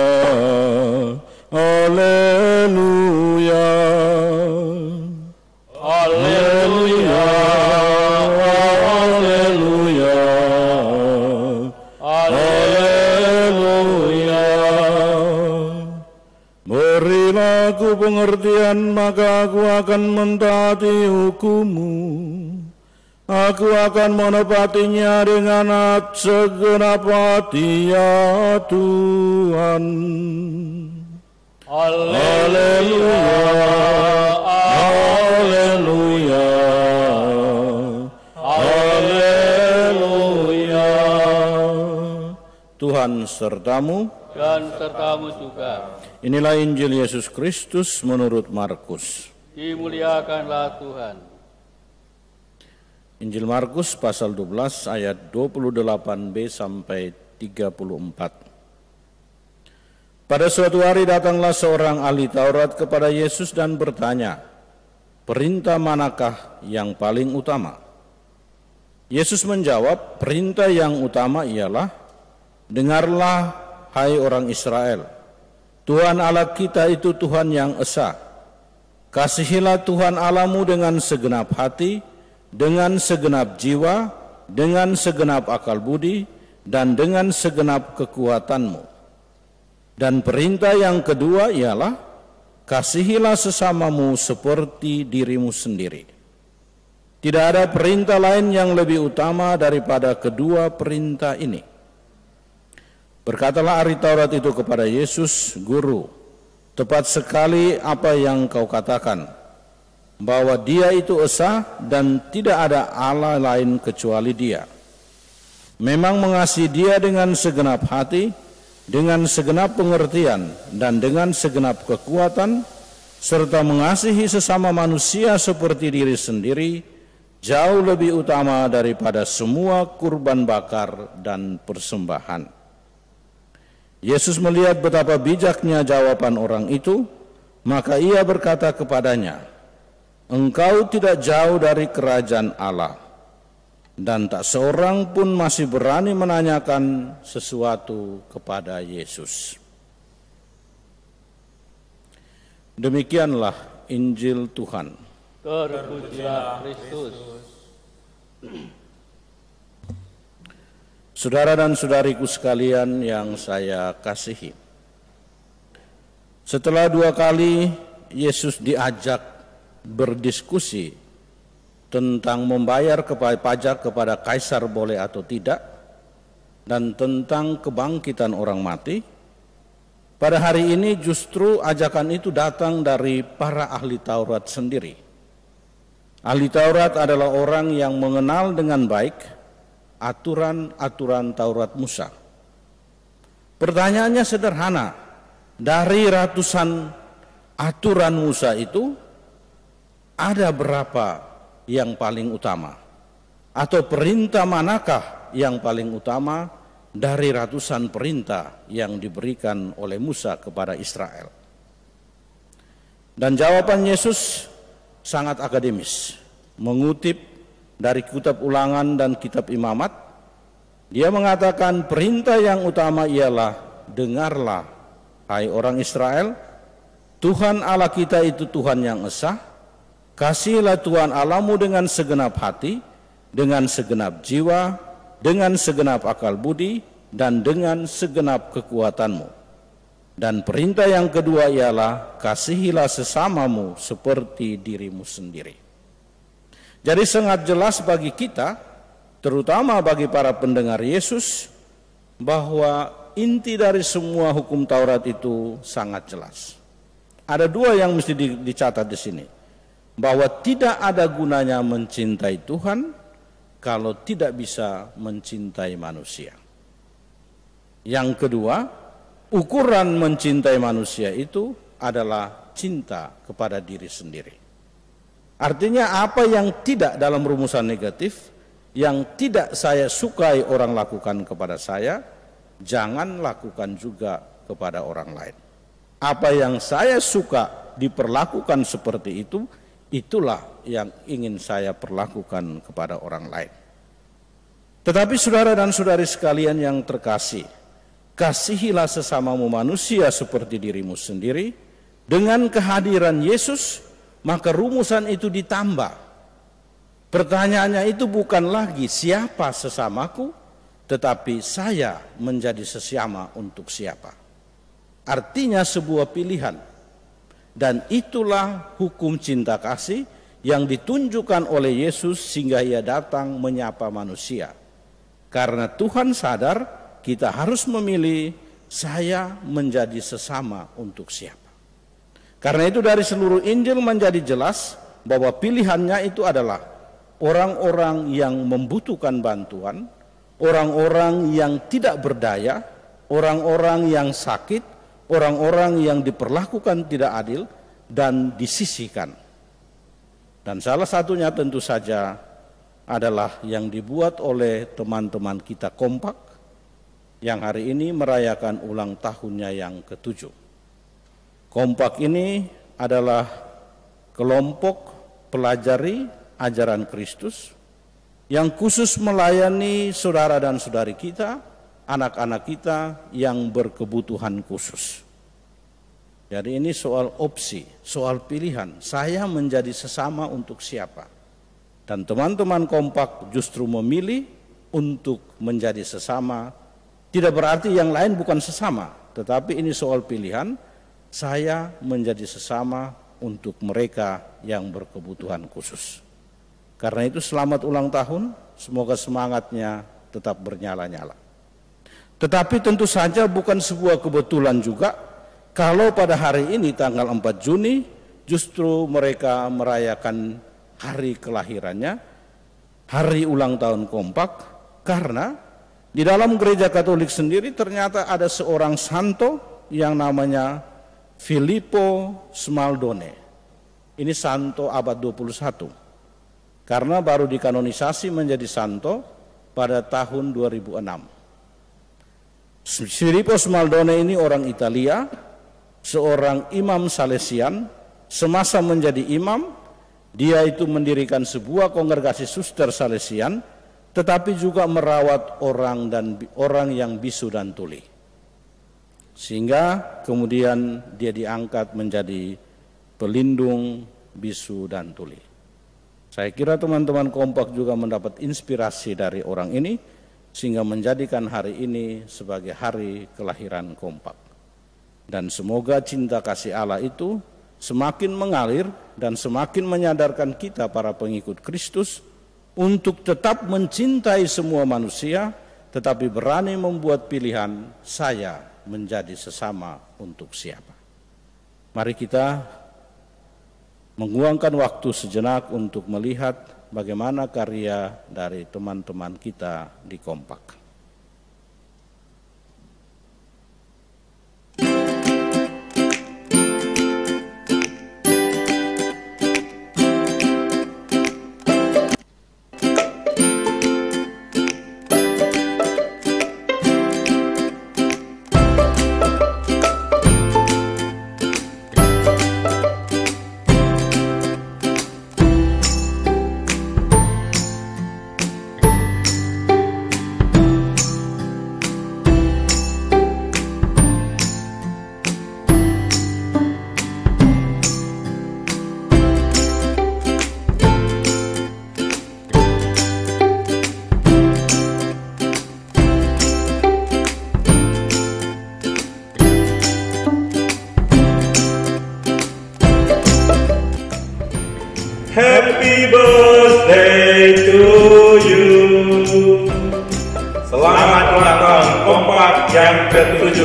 haleluya, haleluya, haleluya, haleluya. Berilah aku pengertian, maka aku akan mentaati hukum-Mu. Aku akan menepatinya dengan segenap hati, ya Tuhan. Haleluya, haleluya, haleluya. Tuhan sertamu dan sertamu juga. Inilah Injil Yesus Kristus menurut Markus. Dimuliakanlah Tuhan. Injil Markus pasal 12 ayat 28b sampai 34. Pada suatu hari datanglah seorang ahli Taurat kepada Yesus dan bertanya, "Perintah manakah yang paling utama?" Yesus menjawab, "Perintah yang utama ialah, dengarlah hai orang Israel, Tuhan Allah kita itu Tuhan yang esa. Kasihilah Tuhan Allahmu dengan segenap hati, dengan segenap jiwa, dengan segenap akal budi, dan dengan segenap kekuatanmu. Dan perintah yang kedua ialah, kasihilah sesamamu seperti dirimu sendiri. Tidak ada perintah lain yang lebih utama daripada kedua perintah ini." Berkatalah ahli Taurat itu kepada Yesus, "Guru, tepat sekali apa yang kau katakan, bahwa Dia itu esa dan tidak ada Allah lain kecuali Dia. Memang mengasihi Dia dengan segenap hati, dengan segenap pengertian, dan dengan segenap kekuatan, serta mengasihi sesama manusia seperti diri sendiri, jauh lebih utama daripada semua kurban bakar dan persembahan." Yesus melihat betapa bijaknya jawaban orang itu, maka Ia berkata kepadanya, "Engkau tidak jauh dari kerajaan Allah." Dan tak seorang pun masih berani menanyakan sesuatu kepada Yesus. Demikianlah Injil Tuhan. Terpujilah Kristus. Saudara dan saudariku sekalian yang saya kasihi, setelah 2 kali Yesus diajak berdiskusi tentang membayar pajak kepada kaisar boleh atau tidak, dan tentang kebangkitan orang mati, pada hari ini justru ajakan itu datang dari para ahli Taurat sendiri. Ahli Taurat adalah orang yang mengenal dengan baik aturan-aturan Taurat Musa. Pertanyaannya sederhana, dari ratusan aturan Musa itu, ada berapa yang paling utama? Atau perintah manakah yang paling utama dari ratusan perintah yang diberikan oleh Musa kepada Israel? Dan jawaban Yesus sangat akademis, mengutip dari kitab Ulangan dan kitab Imamat. Dia mengatakan perintah yang utama ialah, dengarlah hai orang Israel, Tuhan Allah kita itu Tuhan yang esa. Kasihilah Tuhan Allahmu dengan segenap hati, dengan segenap jiwa, dengan segenap akal budi, dan dengan segenap kekuatanmu. Dan perintah yang kedua ialah, kasihilah sesamamu seperti dirimu sendiri. Jadi sangat jelas bagi kita, terutama bagi para pendengar Yesus, bahwa inti dari semua hukum Taurat itu sangat jelas. Ada 2 yang mesti dicatat di sini, bahwa tidak ada gunanya mencintai Tuhan kalau tidak bisa mencintai manusia. Yang kedua, ukuran mencintai manusia itu adalah cinta kepada diri sendiri. Artinya apa yang tidak dalam rumusan negatif, yang tidak saya sukai orang lakukan kepada saya, jangan lakukan juga kepada orang lain. Apa yang saya suka diperlakukan seperti itu, itulah yang ingin saya perlakukan kepada orang lain. Tetapi saudara dan saudari sekalian yang terkasih, kasihilah sesamamu manusia seperti dirimu sendiri. Dengan kehadiran Yesus, maka rumusan itu ditambah. Pertanyaannya itu bukan lagi siapa sesamaku, tetapi saya menjadi sesama untuk siapa. Artinya sebuah pilihan. Dan itulah hukum cinta kasih yang ditunjukkan oleh Yesus sehingga ia datang menyapa manusia. Karena Tuhan sadar kita harus memilih saya menjadi sesama untuk siapa. Karena itu dari seluruh Injil menjadi jelas bahwa pilihannya itu adalah orang-orang yang membutuhkan bantuan, orang-orang yang tidak berdaya, orang-orang yang sakit, orang-orang yang diperlakukan tidak adil dan disisihkan. Dan salah satunya tentu saja adalah yang dibuat oleh teman-teman kita Kompak yang hari ini merayakan ulang tahunnya yang ke-7. Kompak ini adalah kelompok pelajari ajaran Kristus yang khusus melayani saudara dan saudari kita, anak-anak kita yang berkebutuhan khusus. Jadi ini soal opsi, soal pilihan, saya menjadi sesama untuk siapa. Dan teman-teman Kompak justru memilih untuk menjadi sesama, tidak berarti yang lain bukan sesama, tetapi ini soal pilihan, saya menjadi sesama untuk mereka yang berkebutuhan khusus. Karena itu selamat ulang tahun, semoga semangatnya tetap bernyala-nyala. Tetapi tentu saja bukan sebuah kebetulan juga kalau pada hari ini tanggal 4 Juni justru mereka merayakan hari kelahirannya, hari ulang tahun Kompak, karena di dalam gereja Katolik sendiri ternyata ada seorang santo yang namanya Filippo Smaldone. Ini santo abad 21. Karena baru dikanonisasi menjadi santo pada tahun 2006. Filippo Smaldone ini orang Italia, seorang imam Salesian. Semasa menjadi imam, dia itu mendirikan sebuah kongregasi suster Salesian, tetapi juga merawat orang yang bisu dan tuli. Sehingga kemudian dia diangkat menjadi pelindung bisu dan tuli. Saya kira teman-teman Kompak juga mendapat inspirasi dari orang ini sehingga menjadikan hari ini sebagai hari kelahiran Kompak. Dan semoga cinta kasih Allah itu semakin mengalir dan semakin menyadarkan kita para pengikut Kristus untuk tetap mencintai semua manusia, tetapi berani membuat pilihan saya menjadi sesama untuk siapa. Mari kita menguangkan waktu sejenak untuk melihat bagaimana karya dari teman-teman kita di Kompak. Happy birthday to you. Selamat ulang tahun Kompak yang ke-7,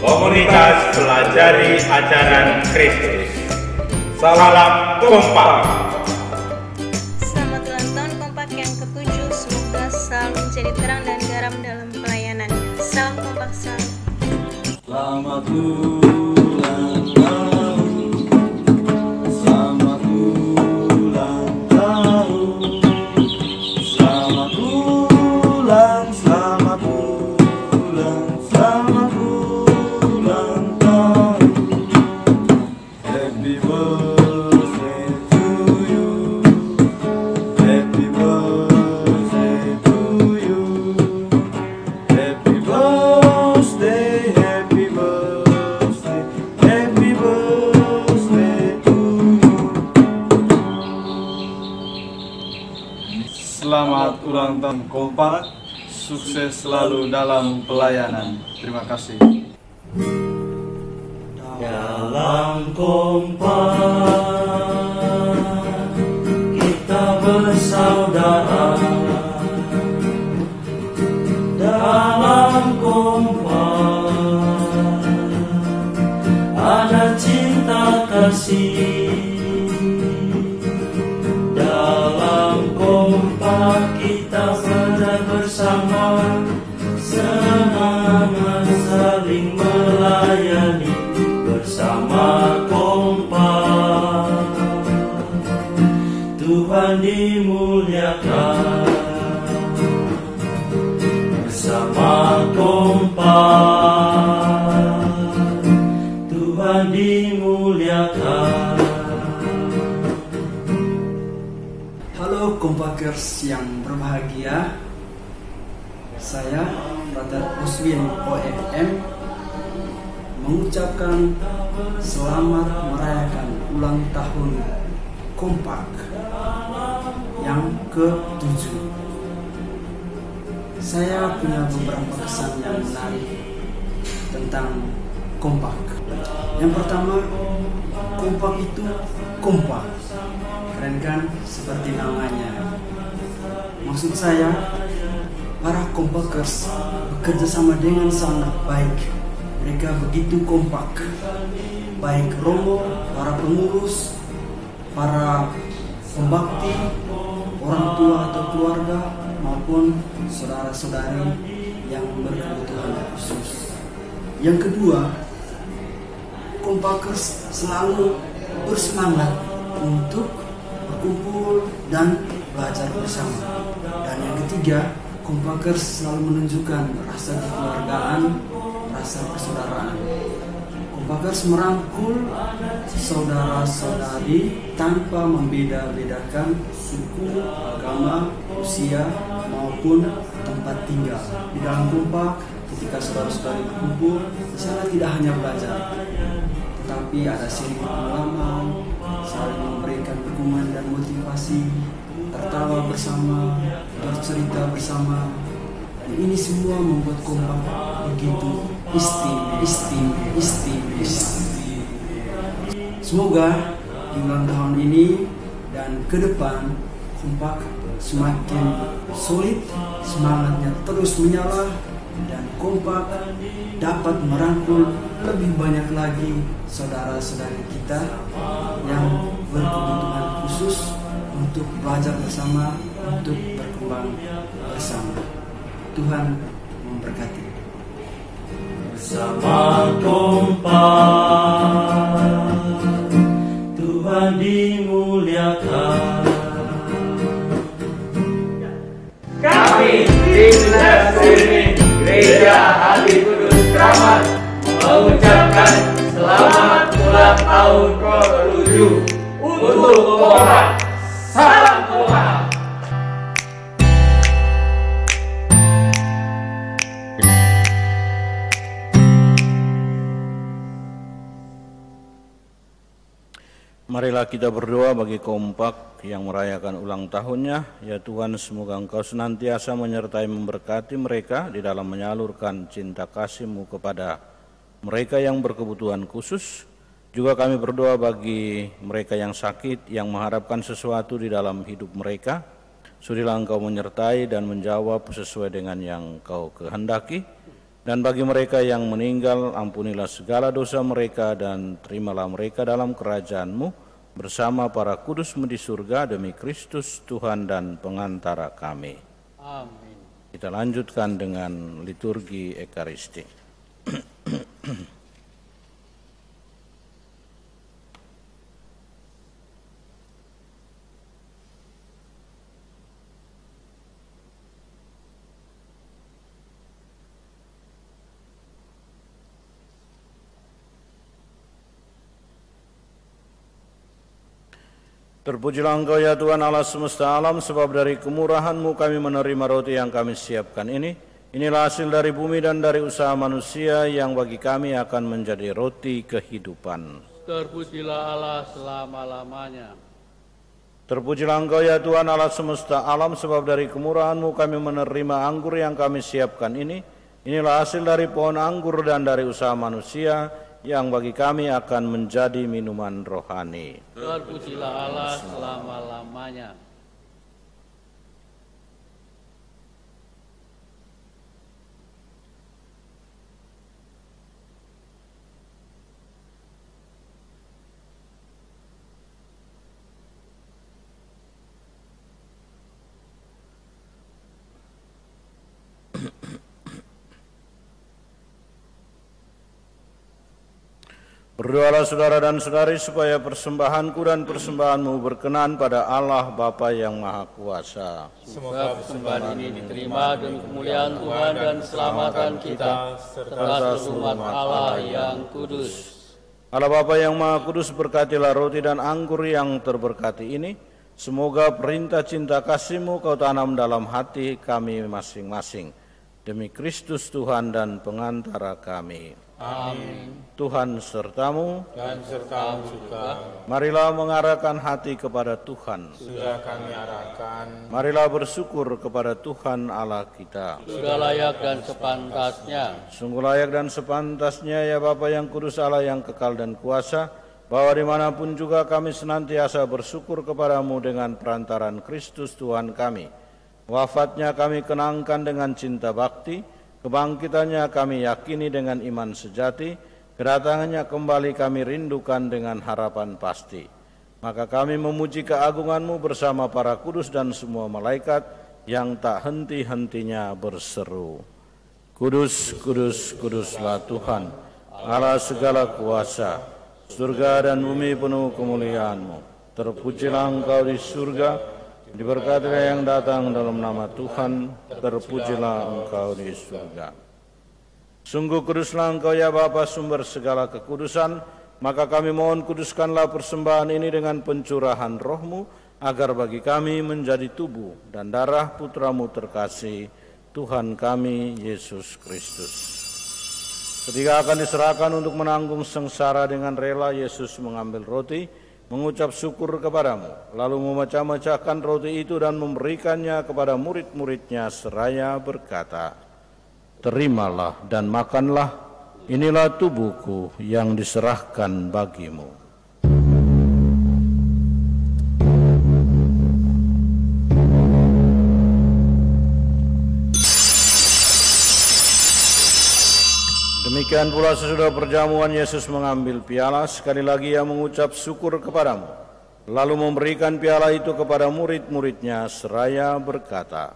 Komunitas Pelajari Ajaran Kristus. Salam Kompak. Selamat ulang tahun Kompak yang ke-7, semoga selalu menjadi terang dan garam dalam pelayanannya. Salam Kompak selalu. Selamat ulang tahun. Selamat ulang tahun. Selamat ulang, selamat ulang, selamat ulang tahun. Happy birthday to you. Happy birthday to you. Selamat ulang tahun Kompak. Sukses selalu dalam pelayanan. Terima kasih. Dalam Kompak kita bersaudara. Dalam Kompak ada cinta kasih. Dalam Kompak kita berada bersama, semangat saling melayani. Bersama Kompak Tuhan dimuliakan. Bersama Kompak Tuhan dimuliakan. Halo Kompakers yang berbahagia, saya Brother Oswin OFM mengucapkan selamat merayakan ulang tahun Kompak yang ke-7. Saya punya beberapa kesan yang menarik tentang Kompak. Yang pertama, Kompak itu kompak. Keren kan? Seperti namanya. Maksud saya, para Kompakers bekerja sama dengan sangat baik. Mereka begitu kompak. Baik romo, para pengurus, para pembakti, orang tua atau keluarga, maupun saudara-saudari yang berkebutuhan khusus. Yang kedua, Kompakers selalu bersemangat untuk berkumpul dan belajar bersama. Dan yang ketiga, Kompakers selalu menunjukkan rasa kekeluargaan, rasa persaudaraan. Kompakers merangkul saudara-saudari tanpa membeda-bedakan suku, agama, usia, maupun tempat tinggal. Di dalam Kompak, ketika saudara-saudari berkumpul, di sana tidak hanya belajar, tetapi ada sharing pengalaman, saling memberikan dukungan dan motivasi, tertawa bersama, bercerita bersama. Dan ini semua membuat Kompak begitu istimewa. Semoga di ulang tahun ini dan ke depan Kompak semakin solid, semangatnya terus menyala, dan Kompak dapat merangkul lebih banyak lagi saudara-saudari kita yang berkebutuhan khusus untuk belajar bersama, untuk berkembang bersama. Tuhan memberkati. Bersama Kompak Tuhan dimuliakan. Kami Timnas Sirmi Gereja Hati Kudus Kramat mengucapkan selamat ulang tahun ke-7 untuk Kompak. Salam Kompak. Marilah kita berdoa bagi Kompak yang merayakan ulang tahunnya. Ya Tuhan, semoga Engkau senantiasa menyertai memberkati mereka di dalam menyalurkan cinta kasih-Mu kepada mereka yang berkebutuhan khusus. Juga kami berdoa bagi mereka yang sakit, yang mengharapkan sesuatu di dalam hidup mereka. Sudilah Engkau menyertai dan menjawab sesuai dengan yang Engkau kehendaki. Dan bagi mereka yang meninggal, ampunilah segala dosa mereka dan terimalah mereka dalam kerajaan-Mu bersama para kudus-Mu di surga demi Kristus Tuhan dan pengantara kami. Amin. Kita lanjutkan dengan liturgi Ekaristi. Terpujilah Engkau ya Tuhan Allah semesta alam, sebab dari kemurahan-Mu kami menerima roti yang kami siapkan ini. Inilah hasil dari bumi dan dari usaha manusia yang bagi kami akan menjadi roti kehidupan. Terpujilah Allah selama-lamanya. Terpujilah Engkau ya Tuhan Allah semesta alam, sebab dari kemurahan-Mu kami menerima anggur yang kami siapkan ini. Inilah hasil dari pohon anggur dan dari usaha manusia yang bagi kami akan menjadi minuman rohani. Terpujilah Allah selama-lamanya. Berdoalah saudara dan saudari supaya persembahanku dan persembahanmu berkenan pada Allah Bapa yang Maha Kuasa. Semoga persembahan ini diterima demi kemuliaan Tuhan dan keselamatan kita serta umat Allah yang kudus. Allah Bapa yang Maha Kudus, berkatilah roti dan anggur yang terberkati ini. Semoga perintah cinta kasih-Mu Kau tanam dalam hati kami masing-masing. Demi Kristus Tuhan dan pengantara kami. Amin. Tuhan sertamu dan sertamu juga. Marilah mengarahkan hati kepada Tuhan. Sudah kami arahkan. Marilah bersyukur kepada Tuhan Allah kita. Sudah layak dan sepantasnya. Sungguh layak dan sepantasnya ya Bapa yang kudus, Allah yang kekal dan kuasa, bahwa dimanapun juga kami senantiasa bersyukur kepadamu dengan perantaran Kristus Tuhan kami. Wafatnya kami kenangkan dengan cinta bakti, kebangkitannya kami yakini dengan iman sejati, kedatangannya kembali kami rindukan dengan harapan pasti. Maka kami memuji keagungan-Mu bersama para kudus dan semua malaikat yang tak henti-hentinya berseru. Kudus, kudus, kuduslah Tuhan, Allah segala kuasa, surga dan bumi penuh kemuliaan-Mu. Terpujilah Engkau di surga, diberkatilah yang datang dalam nama Tuhan, terpujilah Engkau di surga. Sungguh kuduslah Engkau ya Bapa, sumber segala kekudusan, maka kami mohon kuduskanlah persembahan ini dengan pencurahan roh-Mu, agar bagi kami menjadi tubuh dan darah Putra-Mu terkasih, Tuhan kami Yesus Kristus. Ketika akan diserahkan untuk menanggung sengsara dengan rela, Yesus mengambil roti, mengucap syukur kepadamu, lalu memecah-mecahkan roti itu dan memberikannya kepada murid-muridnya seraya berkata, "Terimalah dan makanlah, inilah tubuhku yang diserahkan bagimu." Demikian pula sesudah perjamuan, Yesus mengambil piala, sekali lagi Ia mengucap syukur kepadamu, lalu memberikan piala itu kepada murid-muridnya seraya berkata,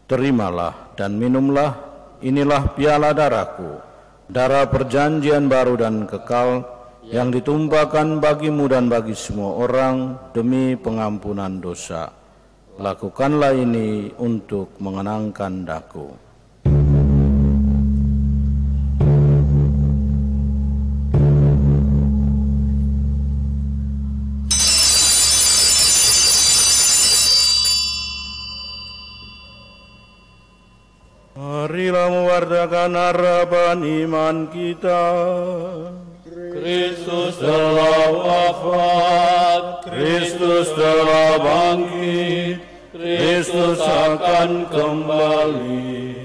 "Terimalah dan minumlah, inilah piala darahku, darah perjanjian baru dan kekal, yang ditumpahkan bagimu dan bagi semua orang demi pengampunan dosa. Lakukanlah ini untuk mengenangkan daku." Marilah mewartakan harapan iman kita. Kristus telah wafat, Kristus telah bangkit, Kristus akan kembali.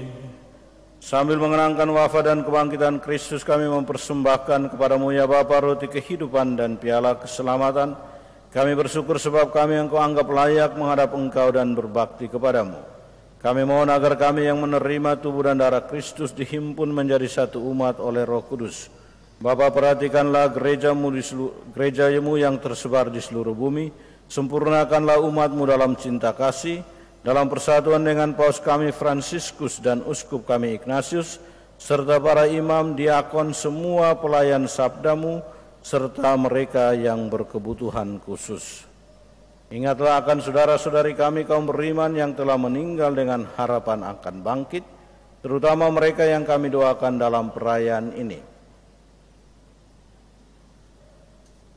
Sambil mengenangkan wafat dan kebangkitan Kristus, kami mempersembahkan kepadamu ya Bapa roti kehidupan dan piala keselamatan. Kami bersyukur sebab kami Engkau anggap layak menghadap Engkau dan berbakti kepadamu. Kami mohon agar kami yang menerima tubuh dan darah Kristus dihimpun menjadi satu umat oleh Roh Kudus. Bapa, perhatikanlah gereja-Mu yang tersebar di seluruh bumi. Sempurnakanlah umat-Mu dalam cinta kasih, dalam persatuan dengan Paus kami Fransiskus dan Uskup kami Ignatius, serta para imam, diakon, semua pelayan sabda-Mu, serta mereka yang berkebutuhan khusus. Ingatlah akan saudara-saudari kami kaum beriman yang telah meninggal dengan harapan akan bangkit, terutama mereka yang kami doakan dalam perayaan ini.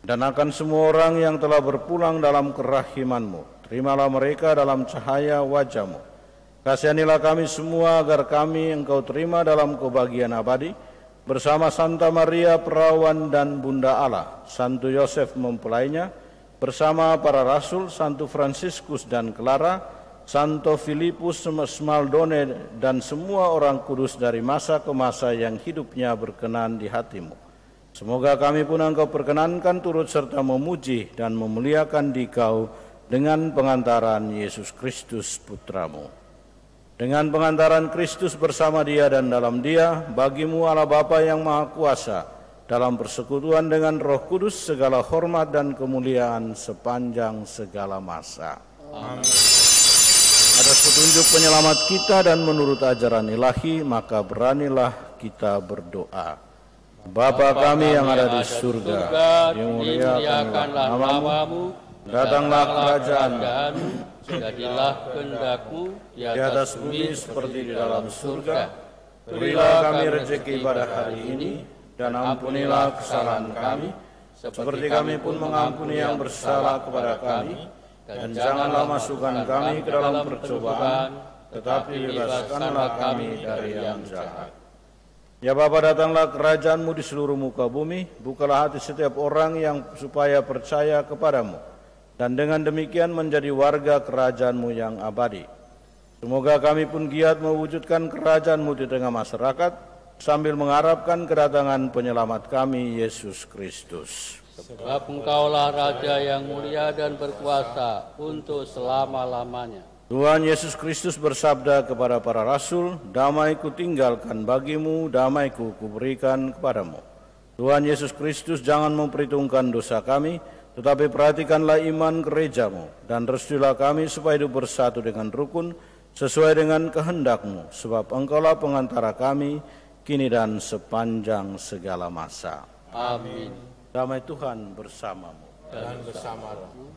Dan akan semua orang yang telah berpulang dalam kerahiman-Mu, terimalah mereka dalam cahaya wajah-Mu. Kasihanilah kami semua agar kami Engkau terima dalam kebahagiaan abadi, bersama Santa Maria Perawan dan Bunda Allah, Santo Yosef mempelainya, bersama para rasul, Santo Fransiskus dan Clara, Santo Filipus Smaldone, dan semua orang kudus dari masa ke masa yang hidupnya berkenan di hatimu. Semoga kami pun Engkau perkenankan turut serta memuji dan memuliakan Dikau dengan pengantaran Yesus Kristus Putramu. Dengan pengantaran Kristus bersama Dia dan dalam Dia, bagimu Allah Bapa yang Maha Kuasa, dalam persekutuan dengan Roh Kudus, segala hormat dan kemuliaan sepanjang segala masa. Amin. Atas petunjuk penyelamat kita dan menurut ajaran ilahi, maka beranilah kita berdoa. Bapa kami yang ada di surga, dimuliakanlah namamu, datanglah kerajaan-Mu, jadilah kehendak-Mu di atas bumi seperti di dalam surga. Berilah kami rezeki pada hari ini, dan ampunilah kesalahan kami, seperti kami pun mengampuni yang bersalah kepada kami. Dan janganlah masukkan kami ke dalam percobaan, tetapi bebaskanlah kami dari yang jahat. Ya Bapa, datanglah kerajaan-Mu di seluruh muka bumi, bukalah hati setiap orang yang supaya percaya kepadamu, dan dengan demikian menjadi warga kerajaan-Mu yang abadi. Semoga kami pun giat mewujudkan kerajaan-Mu di tengah masyarakat, sambil mengharapkan kedatangan penyelamat kami, Yesus Kristus. Sebab Engkaulah Raja yang mulia dan berkuasa untuk selama-lamanya. Tuhan Yesus Kristus bersabda kepada para rasul, "Damai kutinggalkan bagimu, damai-Ku kuberikan kepadamu." Tuhan Yesus Kristus jangan memperhitungkan dosa kami, tetapi perhatikanlah iman gereja-Mu, dan restuilah kami supaya hidup bersatu dengan rukun, sesuai dengan kehendak-Mu, sebab Engkaulah pengantara kami, kini dan sepanjang segala masa. Amin. Damai Tuhan bersamamu. Dan bersama rohmu.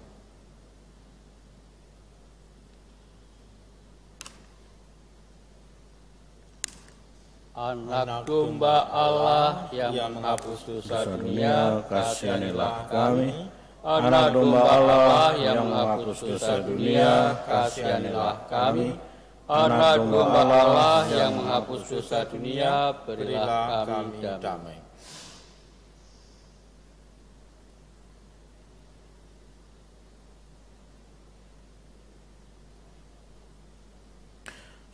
Anak domba Allah yang menghapus dosa dunia, kasihanilah kami. Anak domba Allah yang menghapus dosa dunia, kasihanilah kami. Anak domba Allah yang menghapus dosa dunia, berilah kami damai.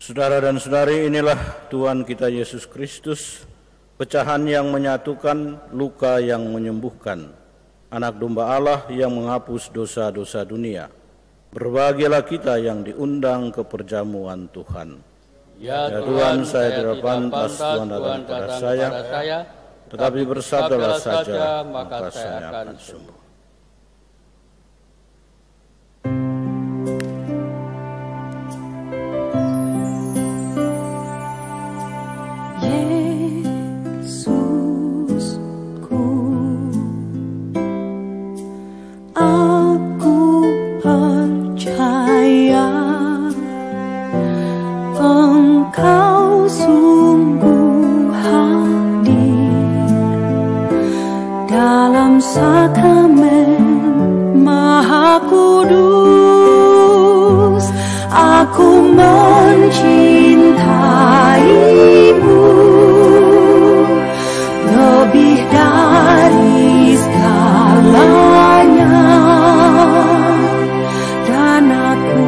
Saudara dan saudari, inilah Tuhan kita Yesus Kristus, pecahan yang menyatukan, luka yang menyembuhkan, anak domba Allah yang menghapus dosa-dosa dunia. Berbahagialah kita yang diundang ke perjamuan Tuhan. Ya Tuhan, saya tidak pantas Tuhan datang kepada saya, tetapi bersabdalah saja, maka saya akan sembuh. Engkau sungguh hadir dalam sakramen Maha Kudus. Aku mencintaimu lebih dari segalanya, dan aku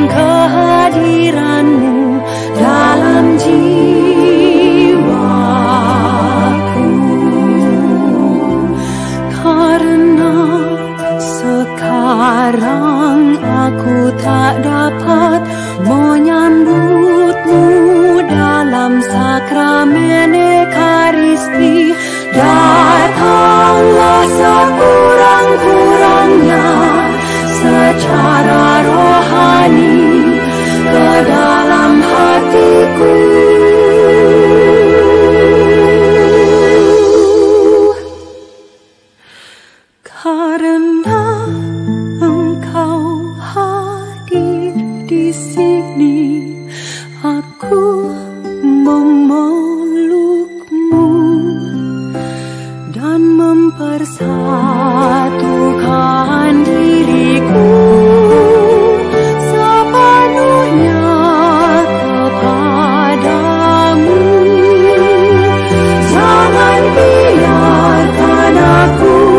kehadiran-Mu dalam jiwaku, karena sekarang aku tak dapat menyambut-Mu dalam sakramen Ekaristi. Datanglah sekurang-kurangnya secara rohani ke dalam hatiku, karena Engkau hadir di sini. Aku memeluk-Mu dan mempersatukan diriku sepenuhnya kepadamu. Jangan biarkan aku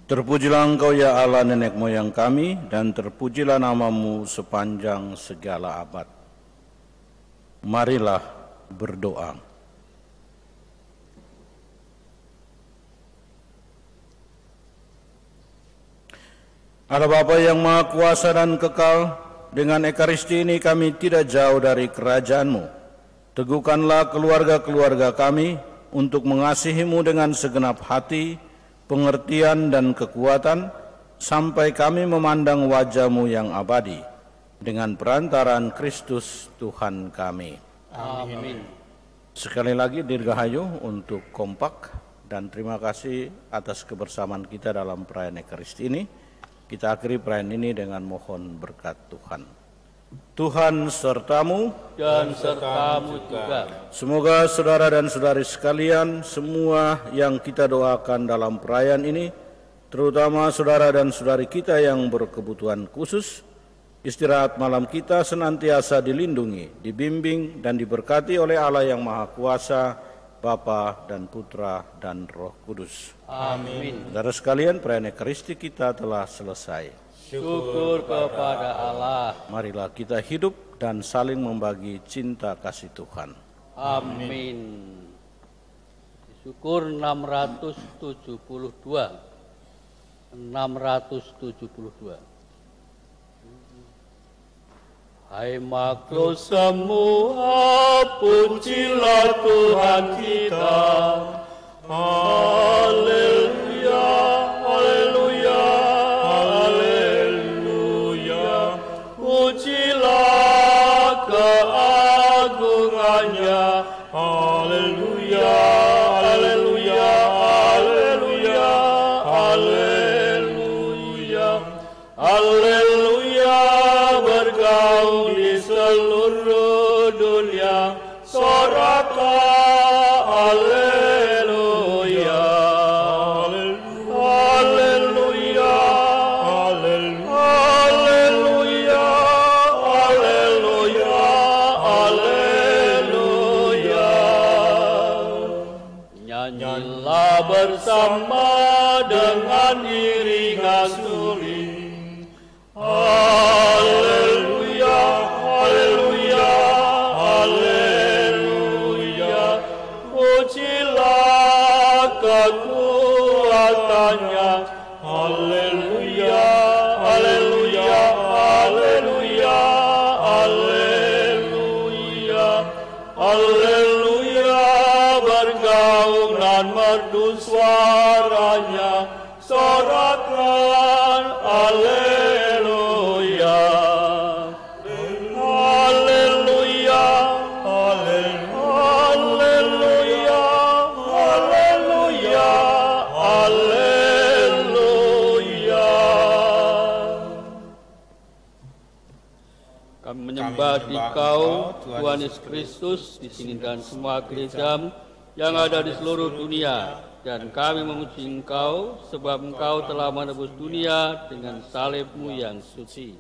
Terpujilah Engkau ya Allah nenek moyang kami, dan terpujilah namamu sepanjang segala abad. Marilah berdoa. Allah Bapa yang Maha Kuasa dan Kekal, dengan Ekaristi ini kami tidak jauh dari kerajaan-Mu. Teguhkanlah keluarga-keluarga kami untuk mengasihi-Mu dengan segenap hati, pengertian dan kekuatan, sampai kami memandang wajah-Mu yang abadi, dengan perantaraan Kristus Tuhan kami. Amin. Sekali lagi dirgahayu untuk kompak, dan terima kasih atas kebersamaan kita dalam perayaan Ekaristi ini. Kita akhiri perayaan ini dengan mohon berkat Tuhan. Tuhan sertamu dan sertamu juga. Semoga saudara dan saudari sekalian, semua yang kita doakan dalam perayaan ini, terutama saudara dan saudari kita yang berkebutuhan khusus, istirahat malam kita senantiasa dilindungi, dibimbing dan diberkati oleh Allah yang Maha Kuasa, Bapa dan Putra dan Roh Kudus. Amin. Saudara sekalian, perayaan Ekaristi kita telah selesai. Syukur kepada Allah. Marilah kita hidup dan saling membagi cinta kasih Tuhan. Amin. Syukur 672. 672. Hai makhluk semua, pujilah Tuhan kita. Haleluya, haleluya, haleluya. Pujilah keagungannya. Haleluya, haleluya, haleluya, haleluya, haleluya. Bergaul di seluruh dunia, soraklah haleluya, haleluya, haleluya, haleluya, haleluya. Nyanyilah bersama dengan iringan suling. Haleluya, haleluya, haleluya. Pujilah kekuatannya. Haleluya, haleluya, haleluya, haleluya, haleluya. Bergaung dan merdu suaranya, sorakkan haleluya, haleluya, haleluya, haleluya, haleluya. Kami menyembah Dikau, Tuhan Yesus Kristus, di sini dan semua gereja yang ada di seluruh dunia. Dan kami memuji Engkau, sebab Engkau telah menebus dunia dengan salib-Mu yang suci.